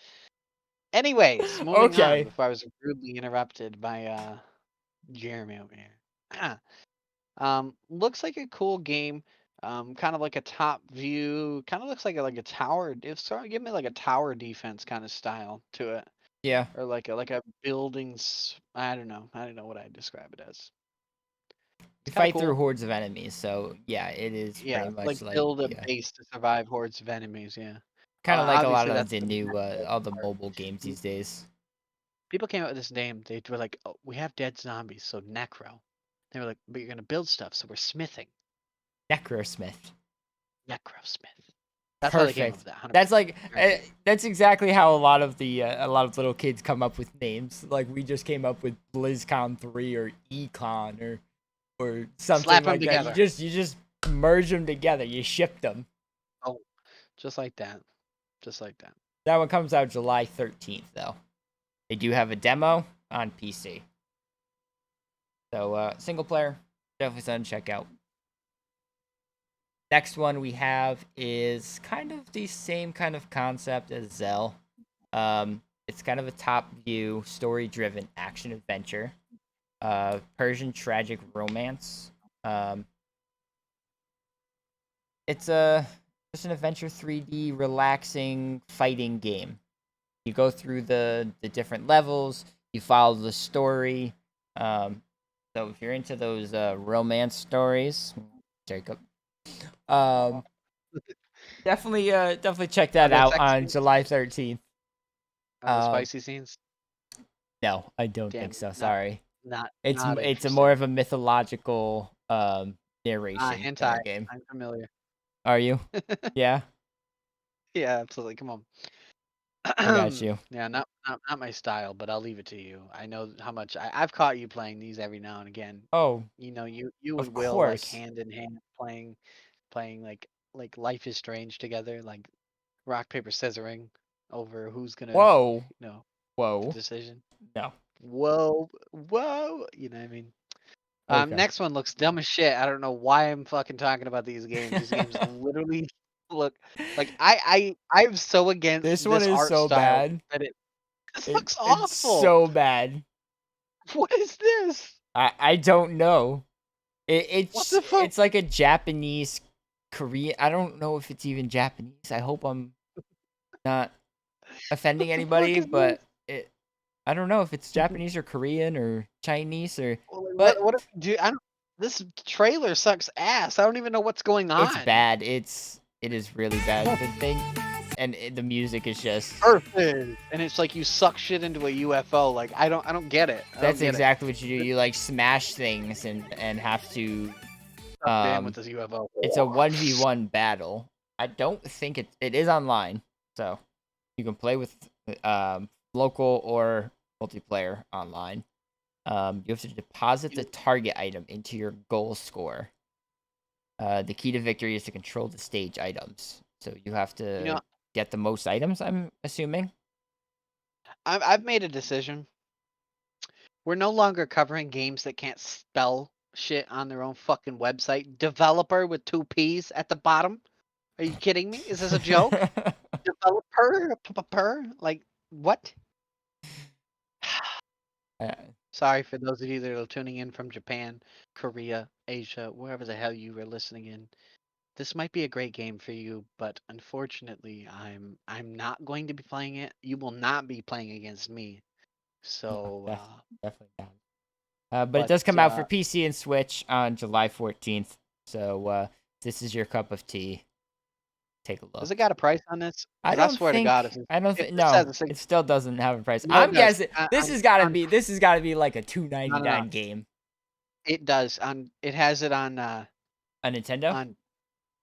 Speaker 1: Anyways, moving on
Speaker 2: Okay.
Speaker 1: before I was rudely interrupted by Jeremy over here. Looks like a cool game. Kind of like a top view. Kind of looks like a tower. If so, give me like a tower defense kind of style to it,
Speaker 2: Yeah.
Speaker 1: or like a buildings. I don't know. I don't know what I'd describe it as.
Speaker 2: You
Speaker 1: Kinda
Speaker 2: fight through
Speaker 1: cool.
Speaker 2: hordes of enemies, so yeah, it is
Speaker 1: Yeah,
Speaker 2: pretty
Speaker 1: like
Speaker 2: much like
Speaker 1: build a base to survive hordes of enemies. Yeah.
Speaker 2: kind of like a lot
Speaker 1: Obviously,
Speaker 2: of
Speaker 1: that's
Speaker 2: the
Speaker 1: the
Speaker 2: new
Speaker 1: macro
Speaker 2: all the
Speaker 1: part.
Speaker 2: mobile games these days.
Speaker 1: People came up with this name. They were like, "Oh, we have dead zombies, so necro." They were like, "But you're gonna build stuff, so we're smithing."
Speaker 2: Necrosmith.
Speaker 1: Necrosmith. That's how they came up
Speaker 2: Perfect.
Speaker 1: with that. 100%.
Speaker 2: That's like
Speaker 1: Guaranteed.
Speaker 2: that's exactly how a lot of little kids come up with names. Like we just came up with BlizzCon 3 or Econ or something
Speaker 1: Slap 'em
Speaker 2: like that.
Speaker 1: together.
Speaker 2: You just merge them together. You ship them.
Speaker 1: Oh, just like that. Just like that.
Speaker 2: That one comes out July 13th though. They do have a demo on PC. So single player, definitely something to check out. Next one we have is kind of the same kind of concept as Zell. It's kind of a top view, story driven action adventure. Persian tragic romance. It's just an adventure 3D relaxing fighting game. You go through the different levels, you follow the story. So if you're into those romance stories, Jacob, definitely check that
Speaker 1: Are there
Speaker 2: out
Speaker 1: sex
Speaker 2: on
Speaker 1: scenes?
Speaker 2: July 13th.
Speaker 1: Are there spicy scenes?
Speaker 2: No, I don't
Speaker 1: Damn
Speaker 2: think
Speaker 1: it.
Speaker 2: so. Sorry.
Speaker 1: Not
Speaker 2: It's a
Speaker 1: interested.
Speaker 2: more of a mythological narration kind
Speaker 1: Hentai.
Speaker 2: of game.
Speaker 1: I'm familiar.
Speaker 2: Are you? Yeah,
Speaker 1: Yeah, absolutely. Come on.
Speaker 2: I got you.
Speaker 1: Yeah, not my style, but I'll leave it to you. I know how much I've caught you playing these every now and again.
Speaker 2: Oh,
Speaker 1: You know, you
Speaker 2: of
Speaker 1: and Will like
Speaker 2: course.
Speaker 1: hand in hand playing like Life is Strange together, like rock paper scissoring over who's gonna,
Speaker 2: Whoa,
Speaker 1: you know, the
Speaker 2: whoa.
Speaker 1: decision.
Speaker 2: No.
Speaker 1: Whoa, whoa, you know what I mean?
Speaker 2: Okay.
Speaker 1: Next one looks dumb as shit. I don't know why I'm fucking talking about these games. These games literally look like I'm so against
Speaker 2: This one
Speaker 1: this
Speaker 2: is
Speaker 1: art
Speaker 2: so
Speaker 1: style
Speaker 2: bad.
Speaker 1: that this looks
Speaker 2: It's
Speaker 1: awful.
Speaker 2: so bad.
Speaker 1: What is this?
Speaker 2: I don't know.
Speaker 1: What the fuck?
Speaker 2: It's like a Japanese Korean. I don't know if it's even Japanese. I hope I'm not offending
Speaker 1: What the fuck
Speaker 2: anybody,
Speaker 1: is this?
Speaker 2: but I don't know if it's Japanese or Korean or Chinese or
Speaker 1: What
Speaker 2: but
Speaker 1: what do I don't this trailer sucks ass. I don't even know what's going on.
Speaker 2: it's bad. It is really bad. The thing and the music is just
Speaker 1: Earthing. And it's like you suck shit into a UFO. Like I don't get it.
Speaker 2: that's exactly what you do. You like smash things and have to
Speaker 1: Sucked in with this UFO.
Speaker 2: it's a 1v1 battle. I don't think it is online. So you can play with local or multiplayer online. You have to deposit the target item into your goal score. The key to victory is to control the stage items. So you have to get the most items, I'm assuming.
Speaker 1: I've made a decision. We're no longer covering games that can't spell shit on their own fucking website. Developer with 2 P's at the bottom. Are you kidding me? Is this a joke? Developer? Like, what? Sorry for those of you that are tuning in from Japan, Korea, Asia, wherever the hell you are listening in. This might be a great game for you, but unfortunately, I'm not going to be playing it. You will not be playing against me. So,
Speaker 2: Definitely not. But it does come out for
Speaker 1: uh,
Speaker 2: PC and Switch on July 14th. So this is your cup of tea. Take a look.
Speaker 1: has it got a price on this?
Speaker 2: I
Speaker 1: 'Cause I
Speaker 2: don't
Speaker 1: swear to
Speaker 2: think.
Speaker 1: God,
Speaker 2: I don't
Speaker 1: if
Speaker 2: think.
Speaker 1: this
Speaker 2: No,
Speaker 1: has a sig-
Speaker 2: it still doesn't have a price.
Speaker 1: No, it
Speaker 2: I'm
Speaker 1: does.
Speaker 2: guessing this has got to be. This has got to be like a
Speaker 1: No, no, no.
Speaker 2: $2.99 game.
Speaker 1: It does. It has it on
Speaker 2: A Nintendo.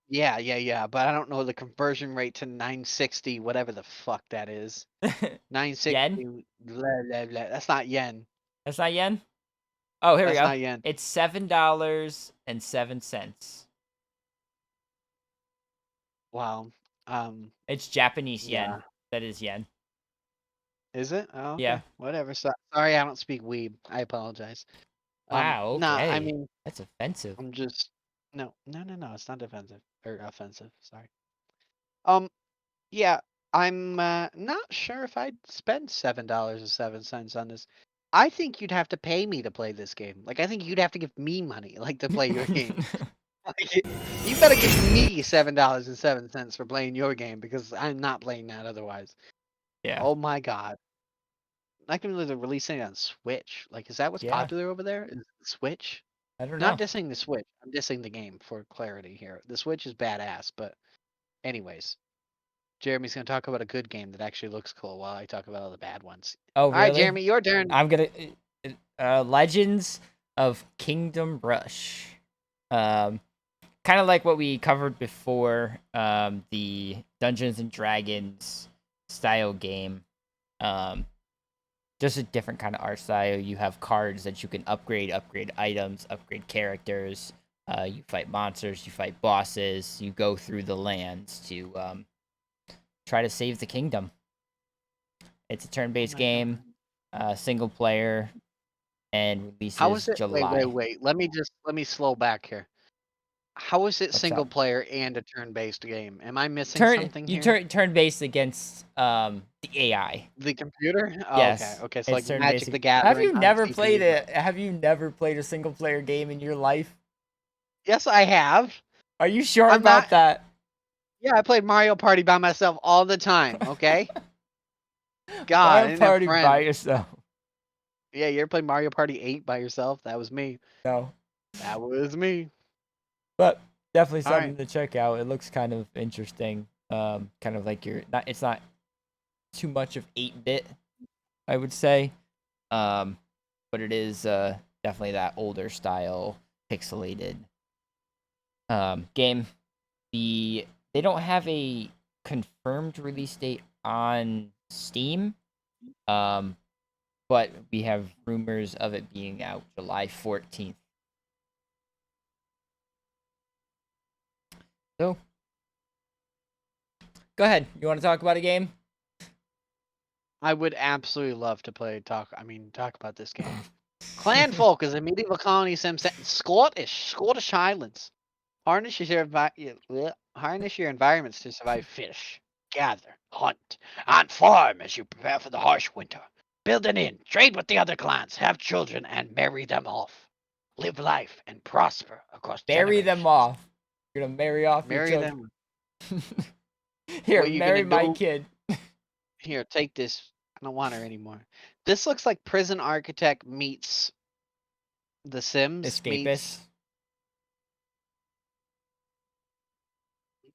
Speaker 1: yeah. But I don't know the conversion rate to 960, whatever the fuck that is. 960.
Speaker 2: Yen?
Speaker 1: Blah, blah, blah. That's not yen.
Speaker 2: That's not yen. Oh, here we
Speaker 1: That's
Speaker 2: go.
Speaker 1: not yen.
Speaker 2: It's $7.07.
Speaker 1: Wow.
Speaker 2: It's Japanese yen.
Speaker 1: Yeah.
Speaker 2: That is yen.
Speaker 1: Is it? Oh, okay.
Speaker 2: Yeah.
Speaker 1: Whatever. Sorry, I don't speak weeb. I apologize.
Speaker 2: Wow.
Speaker 1: Nah, I
Speaker 2: Okay.
Speaker 1: mean,
Speaker 2: That's offensive.
Speaker 1: I'm just no. It's not offensive or offensive. Sorry. Yeah, I'm not sure if I'd spend $7.07 on this. I think you'd have to pay me to play this game. Like, I think you'd have to give me money, like, to play your game. Like, you better give me $7.07 for playing your game because I'm not playing that otherwise.
Speaker 2: Yeah.
Speaker 1: Oh my God. I can believe they're releasing it on Switch. Like, is that what's
Speaker 2: Yeah.
Speaker 1: popular over there? Is it Switch?
Speaker 2: I don't
Speaker 1: Not
Speaker 2: know.
Speaker 1: dissing the Switch. I'm dissing the game for clarity here. The Switch is badass, but anyways. Jeremy's gonna talk about a good game that actually looks cool while I talk about all the bad ones.
Speaker 2: Oh,
Speaker 1: All right,
Speaker 2: really?
Speaker 1: Jeremy, your turn.
Speaker 2: I'm gonna Legends of Kingdom Rush. Kind of like what we covered before. The Dungeons and Dragons style game. Just a different kind of art style. You have cards that you can upgrade items, upgrade characters. You fight monsters, you fight bosses, you go through the lands to try to save the kingdom. It's a turn-based game, single player, and releases
Speaker 1: How is it?
Speaker 2: July.
Speaker 1: Wait. Let me slow back here. How is it
Speaker 2: What's
Speaker 1: single
Speaker 2: up?
Speaker 1: player and a turn-based game? Am I missing something here?
Speaker 2: Turn-based against the AI.
Speaker 1: The computer? Oh,
Speaker 2: Yes.
Speaker 1: okay. So
Speaker 2: It's
Speaker 1: like Magic
Speaker 2: turn-based.
Speaker 1: the Gathering.
Speaker 2: Have you
Speaker 1: on
Speaker 2: never
Speaker 1: CPU.
Speaker 2: played it? Have you never played a single player game in your life?
Speaker 1: Yes, I have.
Speaker 2: Are you sure
Speaker 1: I'm
Speaker 2: about
Speaker 1: not-
Speaker 2: that?
Speaker 1: Yeah, I played Mario Party by myself all the time. Okay. God, I
Speaker 2: Mario
Speaker 1: didn't have
Speaker 2: Party by
Speaker 1: friends.
Speaker 2: yourself.
Speaker 1: Yeah, you ever played Mario Party 8 by yourself? That was me.
Speaker 2: No.
Speaker 1: That was me.
Speaker 2: But definitely
Speaker 1: All
Speaker 2: something
Speaker 1: right.
Speaker 2: to check out. It looks kind of interesting. Kind of like it's not too much of 8-bit, I would say. But it is definitely that older style pixelated game. They don't have a confirmed release date on Steam. But we have rumors of it being out July 14th. So, go ahead. You want to talk about a game?
Speaker 1: I would absolutely love to talk about this game. Clanfolk is a medieval colony sim set in Scottish Highlands. Harness your environments to survive. Fish, gather, hunt, and farm as you prepare for the harsh winter. Build an inn, trade with the other clans, have children, and marry them off. Live life and prosper across
Speaker 2: Marry
Speaker 1: generations.
Speaker 2: them off. You're gonna marry off
Speaker 1: Marry
Speaker 2: your
Speaker 1: them.
Speaker 2: children. Here,
Speaker 1: What are you
Speaker 2: marry
Speaker 1: gonna
Speaker 2: my
Speaker 1: do?
Speaker 2: kid.
Speaker 1: Here, take this. I don't want her anymore. This looks like Prison Architect meets The Sims meets.
Speaker 2: Escapist.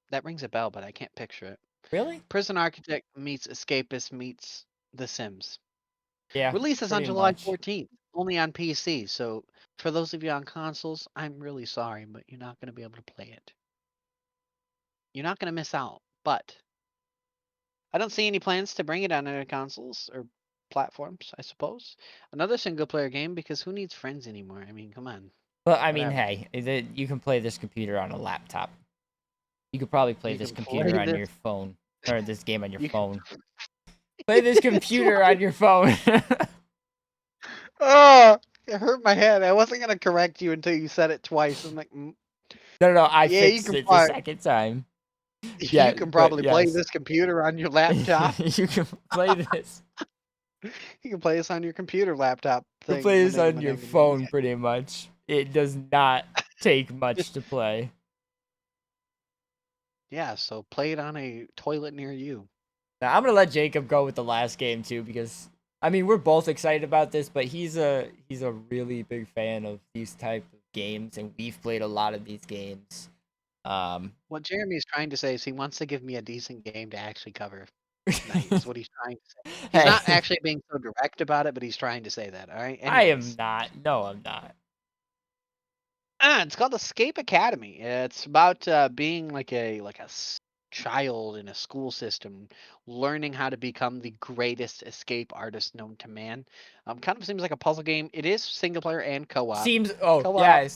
Speaker 1: That rings a bell, but I can't picture it.
Speaker 2: Really?
Speaker 1: Prison Architect meets Escapist meets The Sims.
Speaker 2: Yeah.
Speaker 1: Releases on
Speaker 2: pretty
Speaker 1: July
Speaker 2: much.
Speaker 1: 14th, only on PC. So for those of you on consoles, I'm really sorry, but you're not going to be able to play it. You're not going to miss out. But I don't see any plans to bring it on other consoles or platforms, I suppose. Another single player game because who needs friends anymore? I mean, come on.
Speaker 2: But I mean,
Speaker 1: Whatever.
Speaker 2: hey, you can play this computer on a laptop. You could probably play
Speaker 1: You
Speaker 2: this
Speaker 1: can
Speaker 2: computer
Speaker 1: play
Speaker 2: on
Speaker 1: this-
Speaker 2: your phone, or this game on your
Speaker 1: You can-
Speaker 2: phone. Play this computer on your phone.
Speaker 1: Oh, It hurt my head. I wasn't gonna correct you until you said it twice. I'm like,
Speaker 2: No, I
Speaker 1: yeah, you
Speaker 2: fixed
Speaker 1: can
Speaker 2: it the
Speaker 1: probably,
Speaker 2: second time.
Speaker 1: you
Speaker 2: Yeah,
Speaker 1: can
Speaker 2: but
Speaker 1: probably play
Speaker 2: yes.
Speaker 1: this computer on your laptop.
Speaker 2: You can play this.
Speaker 1: You can play this on your computer laptop
Speaker 2: You can
Speaker 1: thing.
Speaker 2: play this
Speaker 1: Whenever,
Speaker 2: on your
Speaker 1: whenever you need
Speaker 2: phone
Speaker 1: it.
Speaker 2: pretty much. It does not take much to play.
Speaker 1: Yeah, so play it on a toilet near you.
Speaker 2: Now, I'm gonna let Jacob go with the last game too because I mean we're both excited about this, but he's a really big fan of these type of games, and we've played a lot of these games.
Speaker 1: What Jeremy is trying to say is he wants to give me a decent game to actually cover tonight. Is what he's trying to say. He's not
Speaker 2: Hey,
Speaker 1: actually being so direct about it, but he's trying to say that. All right.
Speaker 2: I am
Speaker 1: Anyways,
Speaker 2: not. No, I'm not.
Speaker 1: it's called Escape Academy. It's about being like a child in a school system, learning how to become the greatest escape artist known to man. Kind of seems like a puzzle game. It is single player and co-op.
Speaker 2: Seems. Oh yeah,
Speaker 1: Co-op.
Speaker 2: it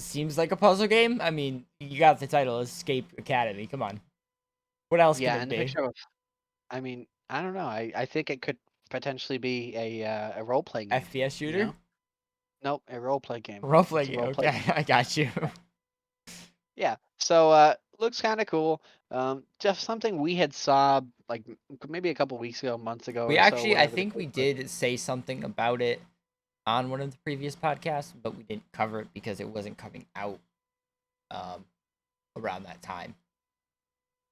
Speaker 2: seems like a puzzle game. I mean, you got the title Escape Academy. Come on. What else can
Speaker 1: Yeah,
Speaker 2: it
Speaker 1: and the
Speaker 2: be?
Speaker 1: picture of. I mean, I don't know. I think it could potentially be a role playing game.
Speaker 2: FPS
Speaker 1: You
Speaker 2: shooter?
Speaker 1: know? Nope, a role play game.
Speaker 2: Role
Speaker 1: It's a
Speaker 2: play.
Speaker 1: role play
Speaker 2: Okay,
Speaker 1: game.
Speaker 2: I got you.
Speaker 1: Yeah. So looks kind of cool. Just something we had saw like maybe a couple weeks ago, months ago
Speaker 2: We
Speaker 1: or so,
Speaker 2: actually, I
Speaker 1: whatever the
Speaker 2: think
Speaker 1: case
Speaker 2: we
Speaker 1: was.
Speaker 2: did say something about it on one of the previous podcasts, but we didn't cover it because it wasn't coming out um, around that time.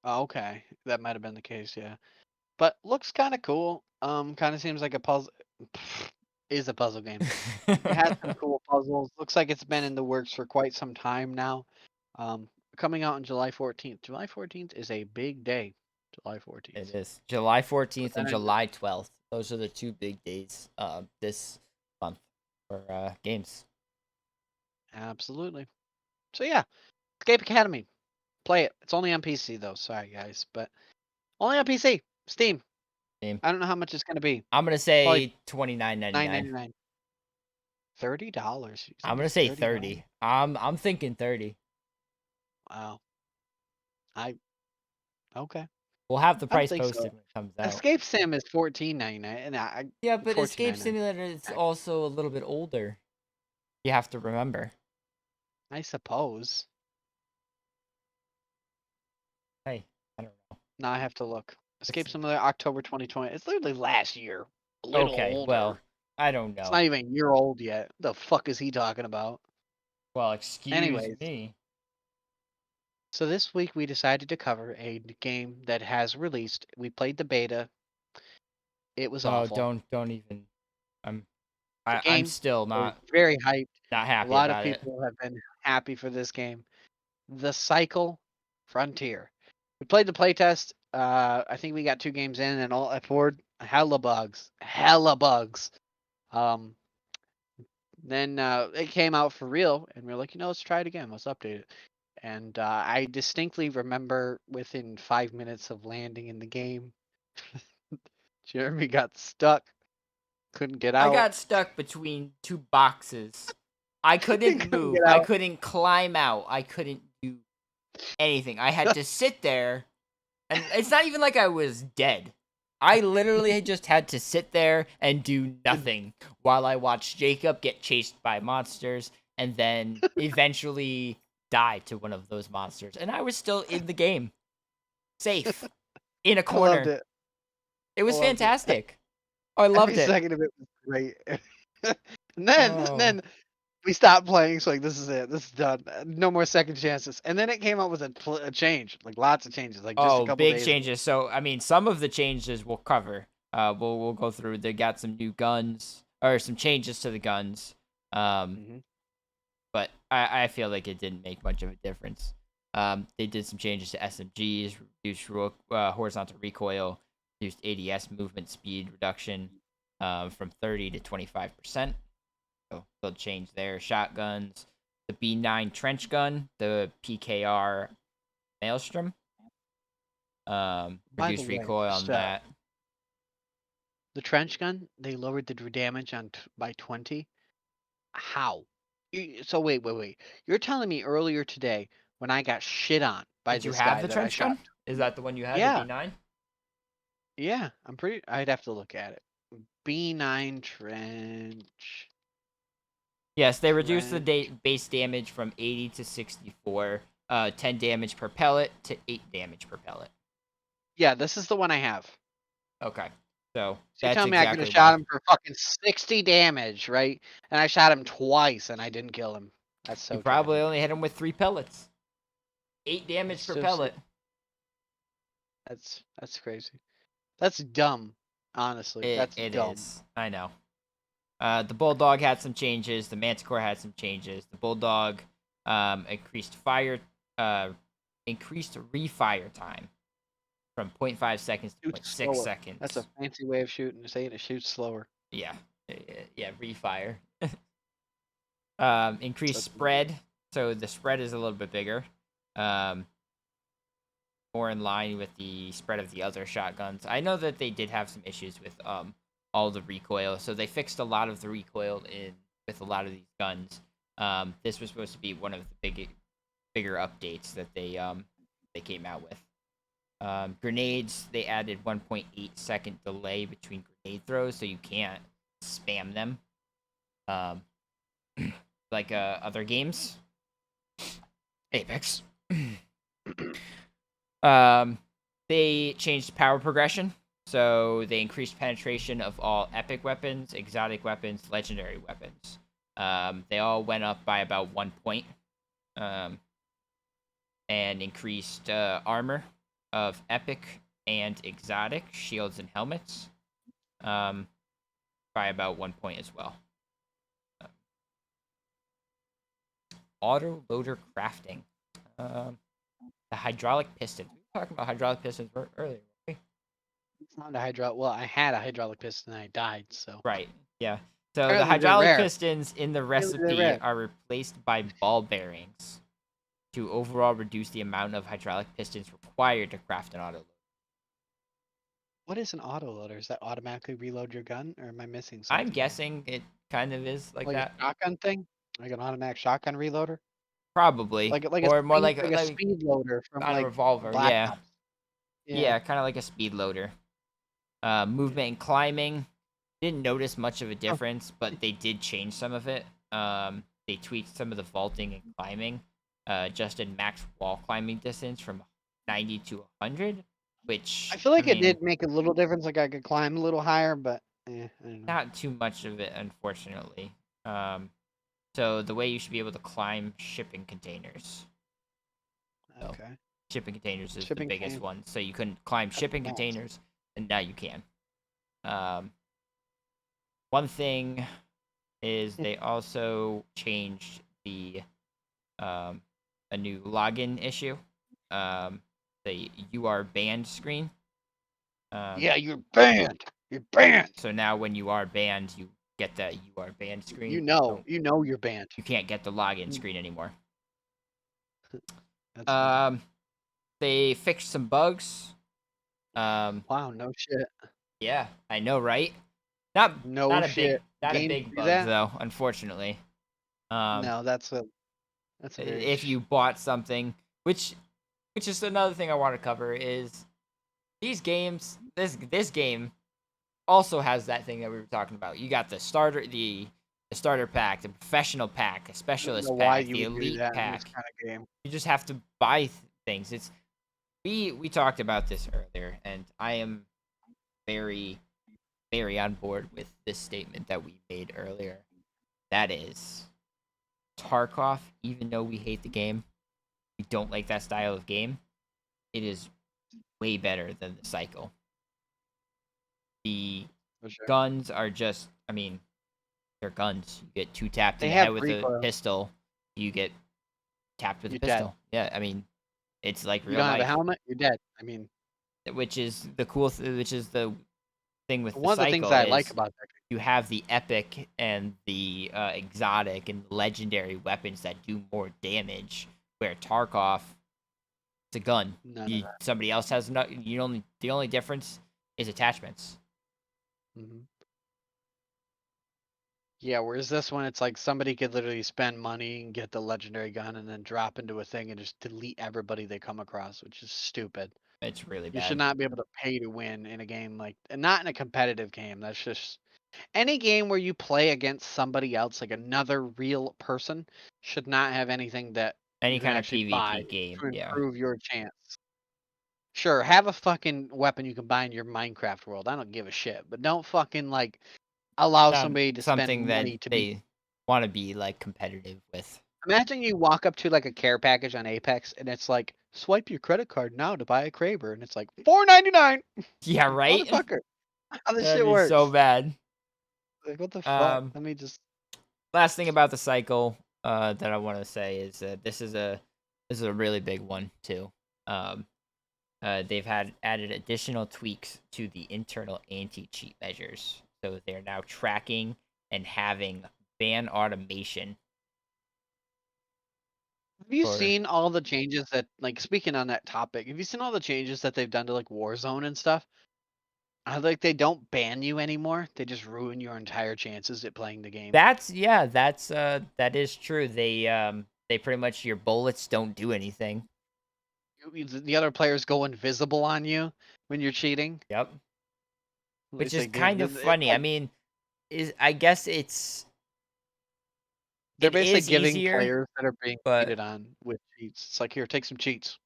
Speaker 1: Oh, okay, that might have been the case. Yeah, but looks kind of cool. Kind of seems like a puzzle. Is a puzzle game. It has some cool puzzles. Looks like it's been in the works for quite some time now. Um, coming out on July 14th. July 14th is a big day. July 14th.
Speaker 2: It is July
Speaker 1: Put
Speaker 2: 14th
Speaker 1: that
Speaker 2: and
Speaker 1: in
Speaker 2: July 12th. Those are the two big days this month for games.
Speaker 1: Absolutely. So yeah, Escape Academy. Play it. It's only on PC though. Sorry guys, but only on PC. Steam.
Speaker 2: Game.
Speaker 1: I don't know how much it's gonna be.
Speaker 2: I'm gonna
Speaker 1: Probably
Speaker 2: say $29.99.
Speaker 1: $9.99. $30.
Speaker 2: I'm gonna
Speaker 1: It's
Speaker 2: say
Speaker 1: $30.
Speaker 2: 30. I'm thinking 30.
Speaker 1: Wow. I okay.
Speaker 2: We'll have the
Speaker 1: I don't
Speaker 2: price
Speaker 1: think so.
Speaker 2: posted when it comes out.
Speaker 1: Escape Sim is $14.99, and I
Speaker 2: Yeah, but Escape
Speaker 1: 14.99.
Speaker 2: Simulator is also a little bit older. You have to remember.
Speaker 1: I suppose.
Speaker 2: Hey, I don't know.
Speaker 1: Now I have to look. Escape Simulator October 2020. It's literally last year. A little
Speaker 2: Okay,
Speaker 1: older.
Speaker 2: well, I don't
Speaker 1: It's
Speaker 2: know.
Speaker 1: not even a year old yet. The fuck is he talking about?
Speaker 2: Well, excuse
Speaker 1: Anyways,
Speaker 2: me.
Speaker 1: so this week we decided to cover a game that has released. We played the beta. It was
Speaker 2: Oh,
Speaker 1: awful.
Speaker 2: don't even. I'm
Speaker 1: The
Speaker 2: I'm
Speaker 1: game
Speaker 2: still
Speaker 1: is
Speaker 2: not
Speaker 1: very hyped. A
Speaker 2: happy
Speaker 1: lot of
Speaker 2: about it.
Speaker 1: people have been happy for this game. The Cycle Frontier. We played the playtest. I think we got 2 games in and all afford hella bugs. Hella bugs. Um, then it came out for real, and we are like, let's try it again. Let's update it. And I distinctly remember within 5 minutes of landing in the game, Jeremy got stuck, couldn't get
Speaker 2: I
Speaker 1: out.
Speaker 2: got stuck between two boxes. I
Speaker 1: He
Speaker 2: couldn't
Speaker 1: couldn't
Speaker 2: move.
Speaker 1: get
Speaker 2: I
Speaker 1: out.
Speaker 2: couldn't climb out. I couldn't do anything. I had to sit there, and it's not even like I was dead. I literally just had to sit there and do nothing while I watched Jacob get chased by monsters and then eventually die to one of those monsters. And I was still in the game, safe, in a
Speaker 1: I loved
Speaker 2: corner.
Speaker 1: it.
Speaker 2: It
Speaker 1: I
Speaker 2: was
Speaker 1: loved it.
Speaker 2: fantastic. Oh, I
Speaker 1: Every
Speaker 2: loved it.
Speaker 1: second of it was great. And then
Speaker 2: Oh.
Speaker 1: we stopped playing. So like, this is it. This is done. No more second chances. And then it came out with a change, like lots of changes, like just a
Speaker 2: Oh,
Speaker 1: couple
Speaker 2: big
Speaker 1: days ago.
Speaker 2: changes. So, I mean, some of the changes we'll cover. We'll go through. They got some new guns or some changes to the guns.
Speaker 1: Mhm.
Speaker 2: But I feel like it didn't make much of a difference. They did some changes to SMGs, reduced horizontal recoil, reduced ADS movement speed reduction from 30 to 25%. So they'll change their shotguns. The B9 trench gun, the PKR Maelstrom,
Speaker 1: By the
Speaker 2: reduced
Speaker 1: way,
Speaker 2: recoil on that.
Speaker 1: the trench gun, they lowered the damage by 20. How? So wait. You're telling me earlier today when I got shit on by
Speaker 2: Did you
Speaker 1: this
Speaker 2: have
Speaker 1: guy
Speaker 2: the
Speaker 1: that I
Speaker 2: trench
Speaker 1: shot?
Speaker 2: gun? Is that the one you had, the
Speaker 1: Yeah,
Speaker 2: B9?
Speaker 1: yeah. I'd have to look at it. B9 trench.
Speaker 2: Yes, they reduced the
Speaker 1: Range.
Speaker 2: base damage from 80 to 64, 10 damage per pellet to 8 damage per pellet.
Speaker 1: Yeah, this is the one I have.
Speaker 2: Okay, so
Speaker 1: So you
Speaker 2: that's
Speaker 1: tell me I could
Speaker 2: exactly
Speaker 1: have
Speaker 2: why.
Speaker 1: shot him for fucking 60 damage, right? And I shot him twice and I didn't kill him. That's
Speaker 2: You
Speaker 1: so
Speaker 2: probably
Speaker 1: tragic.
Speaker 2: only hit him with 3 pellets. 8
Speaker 1: That's
Speaker 2: damage per
Speaker 1: so sick.
Speaker 2: pellet.
Speaker 1: That's crazy. That's dumb. Honestly, that's
Speaker 2: It
Speaker 1: dumb.
Speaker 2: is. I know. The Bulldog had some changes. The Manticore had some changes. The Bulldog increased increased refire time from 0.5 seconds to
Speaker 1: Shoots
Speaker 2: 0.6
Speaker 1: slower. That's a
Speaker 2: seconds.
Speaker 1: fancy way of shooting. Saying it shoots slower.
Speaker 2: Yeah, yeah, refire. Increased
Speaker 1: That's
Speaker 2: spread, so the spread is a little bit bigger. Um, More in line with the spread of the other shotguns. I know that they did have some issues with all the recoil, so they fixed a lot of the recoil in with a lot of these guns. This was supposed to be one of the bigger updates that they came out with. Grenades, they added 1.8-second delay between grenade throws, so you can't spam them. Um, like other games. Apex. They changed power progression, so they increased penetration of all epic weapons, exotic weapons, legendary weapons. They all went up by about 1 point, and increased armor of epic and exotic shields and helmets by about 1 point as well. Auto loader crafting. The hydraulic piston. We were talking about hydraulic pistons earlier. Right?
Speaker 1: It's not a hydraulic. Well, I had a hydraulic piston and I died. So
Speaker 2: Right. Yeah. So the
Speaker 1: apparently they're
Speaker 2: hydraulic
Speaker 1: rare.
Speaker 2: pistons in the
Speaker 1: Apparently they're
Speaker 2: recipe
Speaker 1: rare.
Speaker 2: are replaced by ball bearings to overall reduce the amount of hydraulic pistons required to craft an auto.
Speaker 1: What is an autoloader? Does that automatically reload your gun, or am I missing
Speaker 2: I'm
Speaker 1: something here?
Speaker 2: guessing it kind of is like
Speaker 1: Like a
Speaker 2: that.
Speaker 1: shotgun thing, like an automatic shotgun reloader,
Speaker 2: Probably.
Speaker 1: like a
Speaker 2: Or more
Speaker 1: speed
Speaker 2: like
Speaker 1: like a speed loader from
Speaker 2: on a
Speaker 1: like
Speaker 2: revolver.
Speaker 1: Black
Speaker 2: Yeah.
Speaker 1: Ops. Yeah.
Speaker 2: Yeah, kind of like a speed loader. Movement and climbing. Didn't notice much of a
Speaker 1: Huh.
Speaker 2: difference, but they did change some of it. They tweaked some of the vaulting and climbing. Adjusted max wall climbing distance from 90 to 100,
Speaker 1: I
Speaker 2: which,
Speaker 1: feel
Speaker 2: I
Speaker 1: like it
Speaker 2: mean,
Speaker 1: did make a little difference. Like I could climb a little higher, but I don't know.
Speaker 2: not too much of it, unfortunately. Um, so the way you should be able to climb shipping containers. So
Speaker 1: Okay.
Speaker 2: shipping containers is the
Speaker 1: Shipping
Speaker 2: biggest
Speaker 1: container.
Speaker 2: one. So you couldn't climb
Speaker 1: That's
Speaker 2: shipping
Speaker 1: nuts.
Speaker 2: containers, and now you can. Um, One thing is they also changed the a new login issue. The "you are banned" screen.
Speaker 1: Yeah, you're banned. You're banned.
Speaker 2: So now when you are banned, you get that "you are banned" screen.
Speaker 1: You know you're banned.
Speaker 2: You can't get the login
Speaker 1: Mm,
Speaker 2: screen anymore.
Speaker 1: That's funny.
Speaker 2: Um, they fixed some bugs. Um,
Speaker 1: Wow, no shit.
Speaker 2: yeah, I know, right? Not
Speaker 1: No shit.
Speaker 2: not a
Speaker 1: Games
Speaker 2: big
Speaker 1: do
Speaker 2: bug
Speaker 1: that?
Speaker 2: though, unfortunately. Um,
Speaker 1: No, that's a very
Speaker 2: if you bought something, which is another thing I want to cover is these games. This game also has that thing that we were talking about. You got the starter pack, the professional pack, a
Speaker 1: I don't know
Speaker 2: specialist
Speaker 1: why
Speaker 2: pack,
Speaker 1: you
Speaker 2: the
Speaker 1: would do
Speaker 2: elite
Speaker 1: that in this
Speaker 2: pack.
Speaker 1: kind of game.
Speaker 2: You just have to buy things. It's we talked about this earlier, and I am very on board with this statement that we made earlier. That is Tarkov. Even though we hate the game, we don't like that style of game. It is way better than the cycle. The
Speaker 1: For sure.
Speaker 2: guns are just, I mean, they're guns. You get two tapped in
Speaker 1: They
Speaker 2: the
Speaker 1: have
Speaker 2: head with a
Speaker 1: recoil.
Speaker 2: pistol, you get tapped with a
Speaker 1: You're dead.
Speaker 2: pistol. Yeah, I mean, it's like
Speaker 1: You
Speaker 2: real
Speaker 1: don't have a
Speaker 2: life,
Speaker 1: helmet, you're dead. I mean,
Speaker 2: which is which is the thing with the
Speaker 1: one of the things
Speaker 2: cycle
Speaker 1: that I like
Speaker 2: is
Speaker 1: about that
Speaker 2: you have the epic and the exotic and legendary weapons that do more damage. Where Tarkov, it's a gun.
Speaker 1: none of that.
Speaker 2: Somebody else has no. The only difference is attachments.
Speaker 1: Mhm. Yeah, whereas this one, it's like somebody could literally spend money and get the legendary gun and then drop into a thing and just delete everybody they come across, which is stupid.
Speaker 2: It's really
Speaker 1: You should
Speaker 2: bad.
Speaker 1: not be able to pay to win in a game and not in a competitive game. That's just any game where you play against somebody else, like another real person, should not have anything that
Speaker 2: Any
Speaker 1: you can
Speaker 2: kind of
Speaker 1: actually buy
Speaker 2: PvP game,
Speaker 1: to
Speaker 2: yeah.
Speaker 1: improve your chance. Sure, have a fucking weapon you can buy in your Minecraft world. I don't give a shit, but don't fucking like allow somebody to spend
Speaker 2: Something that
Speaker 1: money to be.
Speaker 2: they want to be like competitive with.
Speaker 1: Imagine you walk up to like a care package on Apex and it's like swipe your credit card now to buy a Kraber and it's like $4.99.
Speaker 2: Yeah, right?
Speaker 1: Motherfucker, how this
Speaker 2: That'd
Speaker 1: shit
Speaker 2: be so
Speaker 1: works?
Speaker 2: bad.
Speaker 1: Like what the fuck?
Speaker 2: Um,
Speaker 1: Let me just.
Speaker 2: last thing about the cycle that I want to say is that this is a really big one too. Um, they've had added additional tweaks to the internal anti-cheat measures, so they're now tracking and having ban automation.
Speaker 1: Have you
Speaker 2: For
Speaker 1: seen all the changes that, like, speaking on that topic, have you seen all the changes that they've done to like Warzone and stuff? How like they don't ban you anymore. They just ruin your entire chances at playing the game.
Speaker 2: that's that is true. They pretty much your bullets don't do anything.
Speaker 1: The other players go invisible on you when you're cheating.
Speaker 2: Yep. Which
Speaker 1: It's
Speaker 2: is
Speaker 1: like
Speaker 2: kind of funny. I mean, I guess
Speaker 1: they're
Speaker 2: it
Speaker 1: basically
Speaker 2: is
Speaker 1: giving
Speaker 2: easier,
Speaker 1: players that are being
Speaker 2: but
Speaker 1: cheated on with cheats. It's like, here, take some cheats.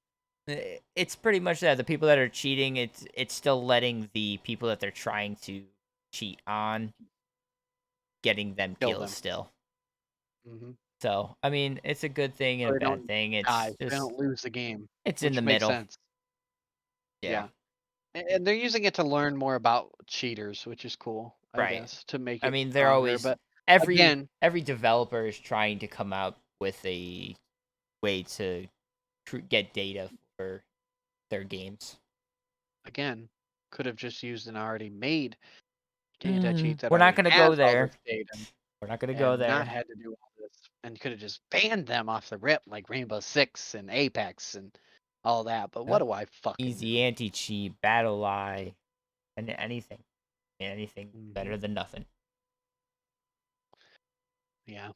Speaker 2: it's pretty much that the people that are cheating, it's still letting the people that they're trying to cheat on getting them
Speaker 1: Kill
Speaker 2: kills
Speaker 1: them.
Speaker 2: still.
Speaker 1: Mm-hmm.
Speaker 2: So I mean, it's a good thing
Speaker 1: So
Speaker 2: and a
Speaker 1: they
Speaker 2: bad
Speaker 1: don't
Speaker 2: thing.
Speaker 1: die.
Speaker 2: It's
Speaker 1: So they
Speaker 2: just
Speaker 1: don't lose the game,
Speaker 2: it's in the
Speaker 1: which makes
Speaker 2: middle.
Speaker 1: sense.
Speaker 2: Yeah.
Speaker 1: Yeah. And they're using it to learn more about cheaters, which is cool, I
Speaker 2: Right.
Speaker 1: guess, to make
Speaker 2: I
Speaker 1: it
Speaker 2: mean, they're
Speaker 1: stronger.
Speaker 2: always
Speaker 1: But
Speaker 2: every
Speaker 1: again,
Speaker 2: every developer is trying to come out with a way to get data for their games.
Speaker 1: could have just used an already made anti-cheat that
Speaker 2: We're not
Speaker 1: already
Speaker 2: gonna go
Speaker 1: has all
Speaker 2: there.
Speaker 1: this data
Speaker 2: We're not gonna go
Speaker 1: and not
Speaker 2: there.
Speaker 1: had to do all this and could have just banned them off the rip like Rainbow Six and Apex and all that. But what
Speaker 2: Yep.
Speaker 1: do I fucking
Speaker 2: Easy
Speaker 1: know?
Speaker 2: anti-cheat, battle lie, and anything
Speaker 1: Hmm.
Speaker 2: better than nothing.
Speaker 1: Yeah.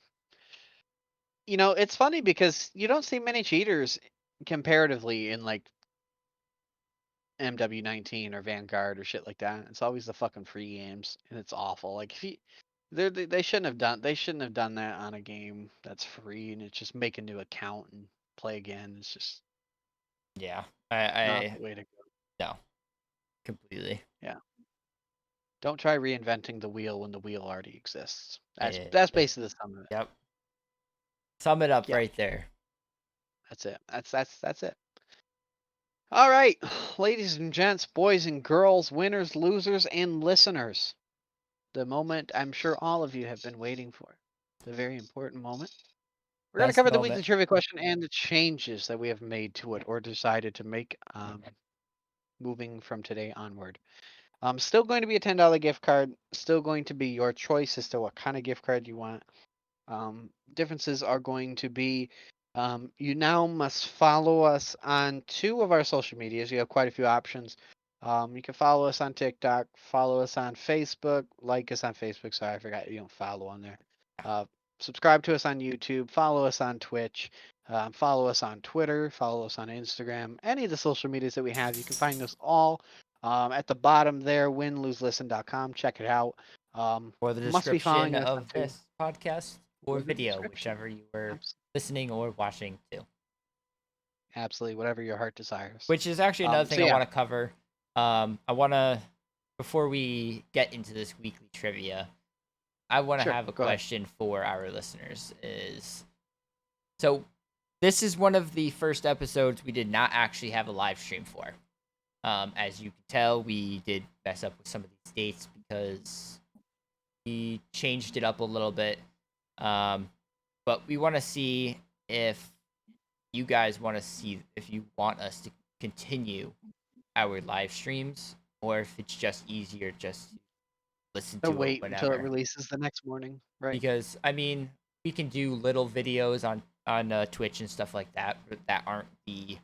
Speaker 1: It's funny because you don't see many cheaters comparatively in like MW19 or Vanguard or shit like that. It's always the fucking free games, and it's awful. Like if you, they shouldn't have done that on a game that's free and it's just make a new account and play again. It's just
Speaker 2: Yeah,
Speaker 1: not
Speaker 2: I
Speaker 1: the way to go.
Speaker 2: no, completely.
Speaker 1: Yeah, don't try reinventing the wheel when the wheel already exists. That's
Speaker 2: Eh,
Speaker 1: that's
Speaker 2: eh,
Speaker 1: basically the sum of it.
Speaker 2: yep. Sum it up
Speaker 1: Yeah,
Speaker 2: right there.
Speaker 1: that's it. That's it. All right, ladies and gents, boys and girls, winners, losers, and listeners. The moment I'm sure all of you have been waiting for. The very important moment. We're going to
Speaker 2: Best
Speaker 1: cover the weekly
Speaker 2: moment.
Speaker 1: trivia question and the changes that we have made to it or decided to make moving from today onward. Still going to be a $10 gift card. Still going to be your choice as to what kind of gift card you want. Differences are going to be you now must follow us on two of our social medias. You have quite a few options. You can follow us on TikTok, follow us on Facebook, like us on Facebook. Sorry, I forgot you don't follow on there. Uh, Subscribe to us on YouTube, follow us on Twitch, follow us on Twitter, follow us on Instagram. Any of the social medias that we have, you can find us all at the bottom there, winloselisten.com. Check it out.
Speaker 2: For the
Speaker 1: Must be
Speaker 2: description
Speaker 1: following us on
Speaker 2: of
Speaker 1: two.
Speaker 2: this podcast or
Speaker 1: Or the
Speaker 2: video,
Speaker 1: description.
Speaker 2: whichever you were
Speaker 1: Abs-
Speaker 2: listening or watching to.
Speaker 1: Absolutely, whatever your heart desires.
Speaker 2: Which is actually another
Speaker 1: So
Speaker 2: thing I
Speaker 1: yeah,
Speaker 2: want to cover. I want to, before we get into this weekly trivia, I want to
Speaker 1: sure.
Speaker 2: have a
Speaker 1: Go ahead.
Speaker 2: question for our listeners. So this is one of the first episodes we did not actually have a live stream for. As you can tell, we did mess up with some of these dates because we changed it up a little bit. But we want to see if you guys want to see if you want us to continue our live streams or if it's just easier just to listen
Speaker 1: To
Speaker 2: to it
Speaker 1: wait until it
Speaker 2: whenever.
Speaker 1: releases the next morning. Right.
Speaker 2: Because I mean, we can do little videos on Twitch and stuff like that, but that aren't the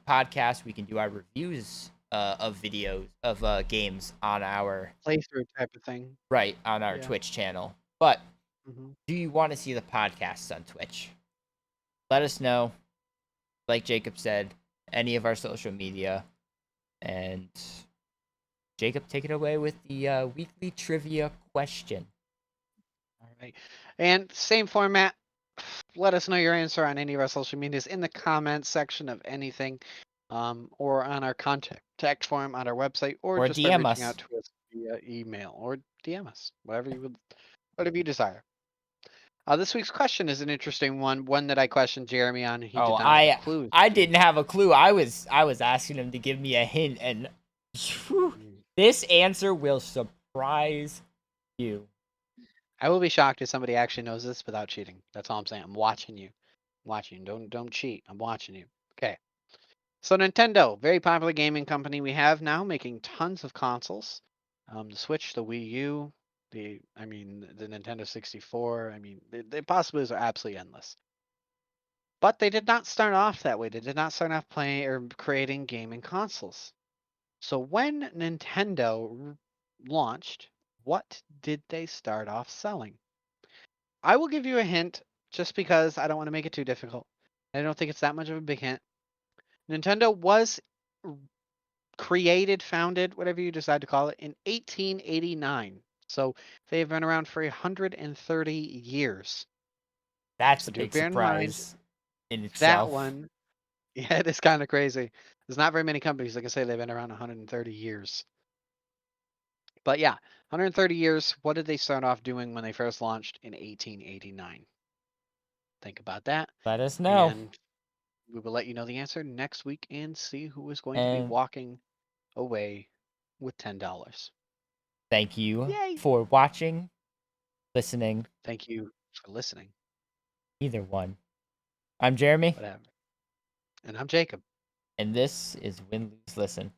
Speaker 2: podcast. We can do our reviews of videos of games on our
Speaker 1: Playthrough type of thing.
Speaker 2: on our
Speaker 1: Yeah.
Speaker 2: Twitch channel. But
Speaker 1: Hmm.
Speaker 2: do you want to see the podcasts on Twitch? Let us know. Like Jacob said, any of our social media. And Jacob, take it away with the weekly trivia question.
Speaker 1: All right. And same format. Let us know your answer on any of our social medias in the comments section of anything, or on our contact form on our website, or just by
Speaker 2: DM
Speaker 1: reaching
Speaker 2: us.
Speaker 1: out to us via email or DM us, whatever you desire. This week's question is an interesting one that I questioned Jeremy on. He
Speaker 2: Oh,
Speaker 1: did not have a clue.
Speaker 2: I didn't have a clue. I was asking him to give me a hint, and this answer will surprise you.
Speaker 1: I will be shocked if somebody actually knows this without cheating. That's all I'm saying. I'm watching you. I'm watching you. Don't cheat. I'm watching you. Okay. So Nintendo, very popular gaming company we have now, making tons of consoles. The Switch, the Wii U, the Nintendo 64. The possibilities are absolutely endless. But they did not start off that way. They did not start off playing or creating gaming consoles. So when Nintendo launched, what did they start off selling? I will give you a hint just because I don't want to make it too difficult. I don't think it's that much of a big hint. Nintendo was created, founded, whatever you decide to call it, in 1889. So they've been around for 130 years.
Speaker 2: That's
Speaker 1: So
Speaker 2: a
Speaker 1: do
Speaker 2: big
Speaker 1: bear in mind
Speaker 2: surprise in
Speaker 1: that
Speaker 2: itself.
Speaker 1: one. Yeah, it is kind of crazy. There's not very many companies that can say they've been around 130 years. But yeah, 130 years. What did they start off doing when they first launched in 1889? Think about that.
Speaker 2: Let us know.
Speaker 1: And we will let you know the answer next week and see who is going to be
Speaker 2: And
Speaker 1: walking away with $10.
Speaker 2: thank you
Speaker 1: Yay!
Speaker 2: for watching, listening,
Speaker 1: Thank you for listening.
Speaker 2: either one. I'm Jeremy,
Speaker 1: Whatever. And I'm Jacob.
Speaker 2: and this is Win, Lose, Listen.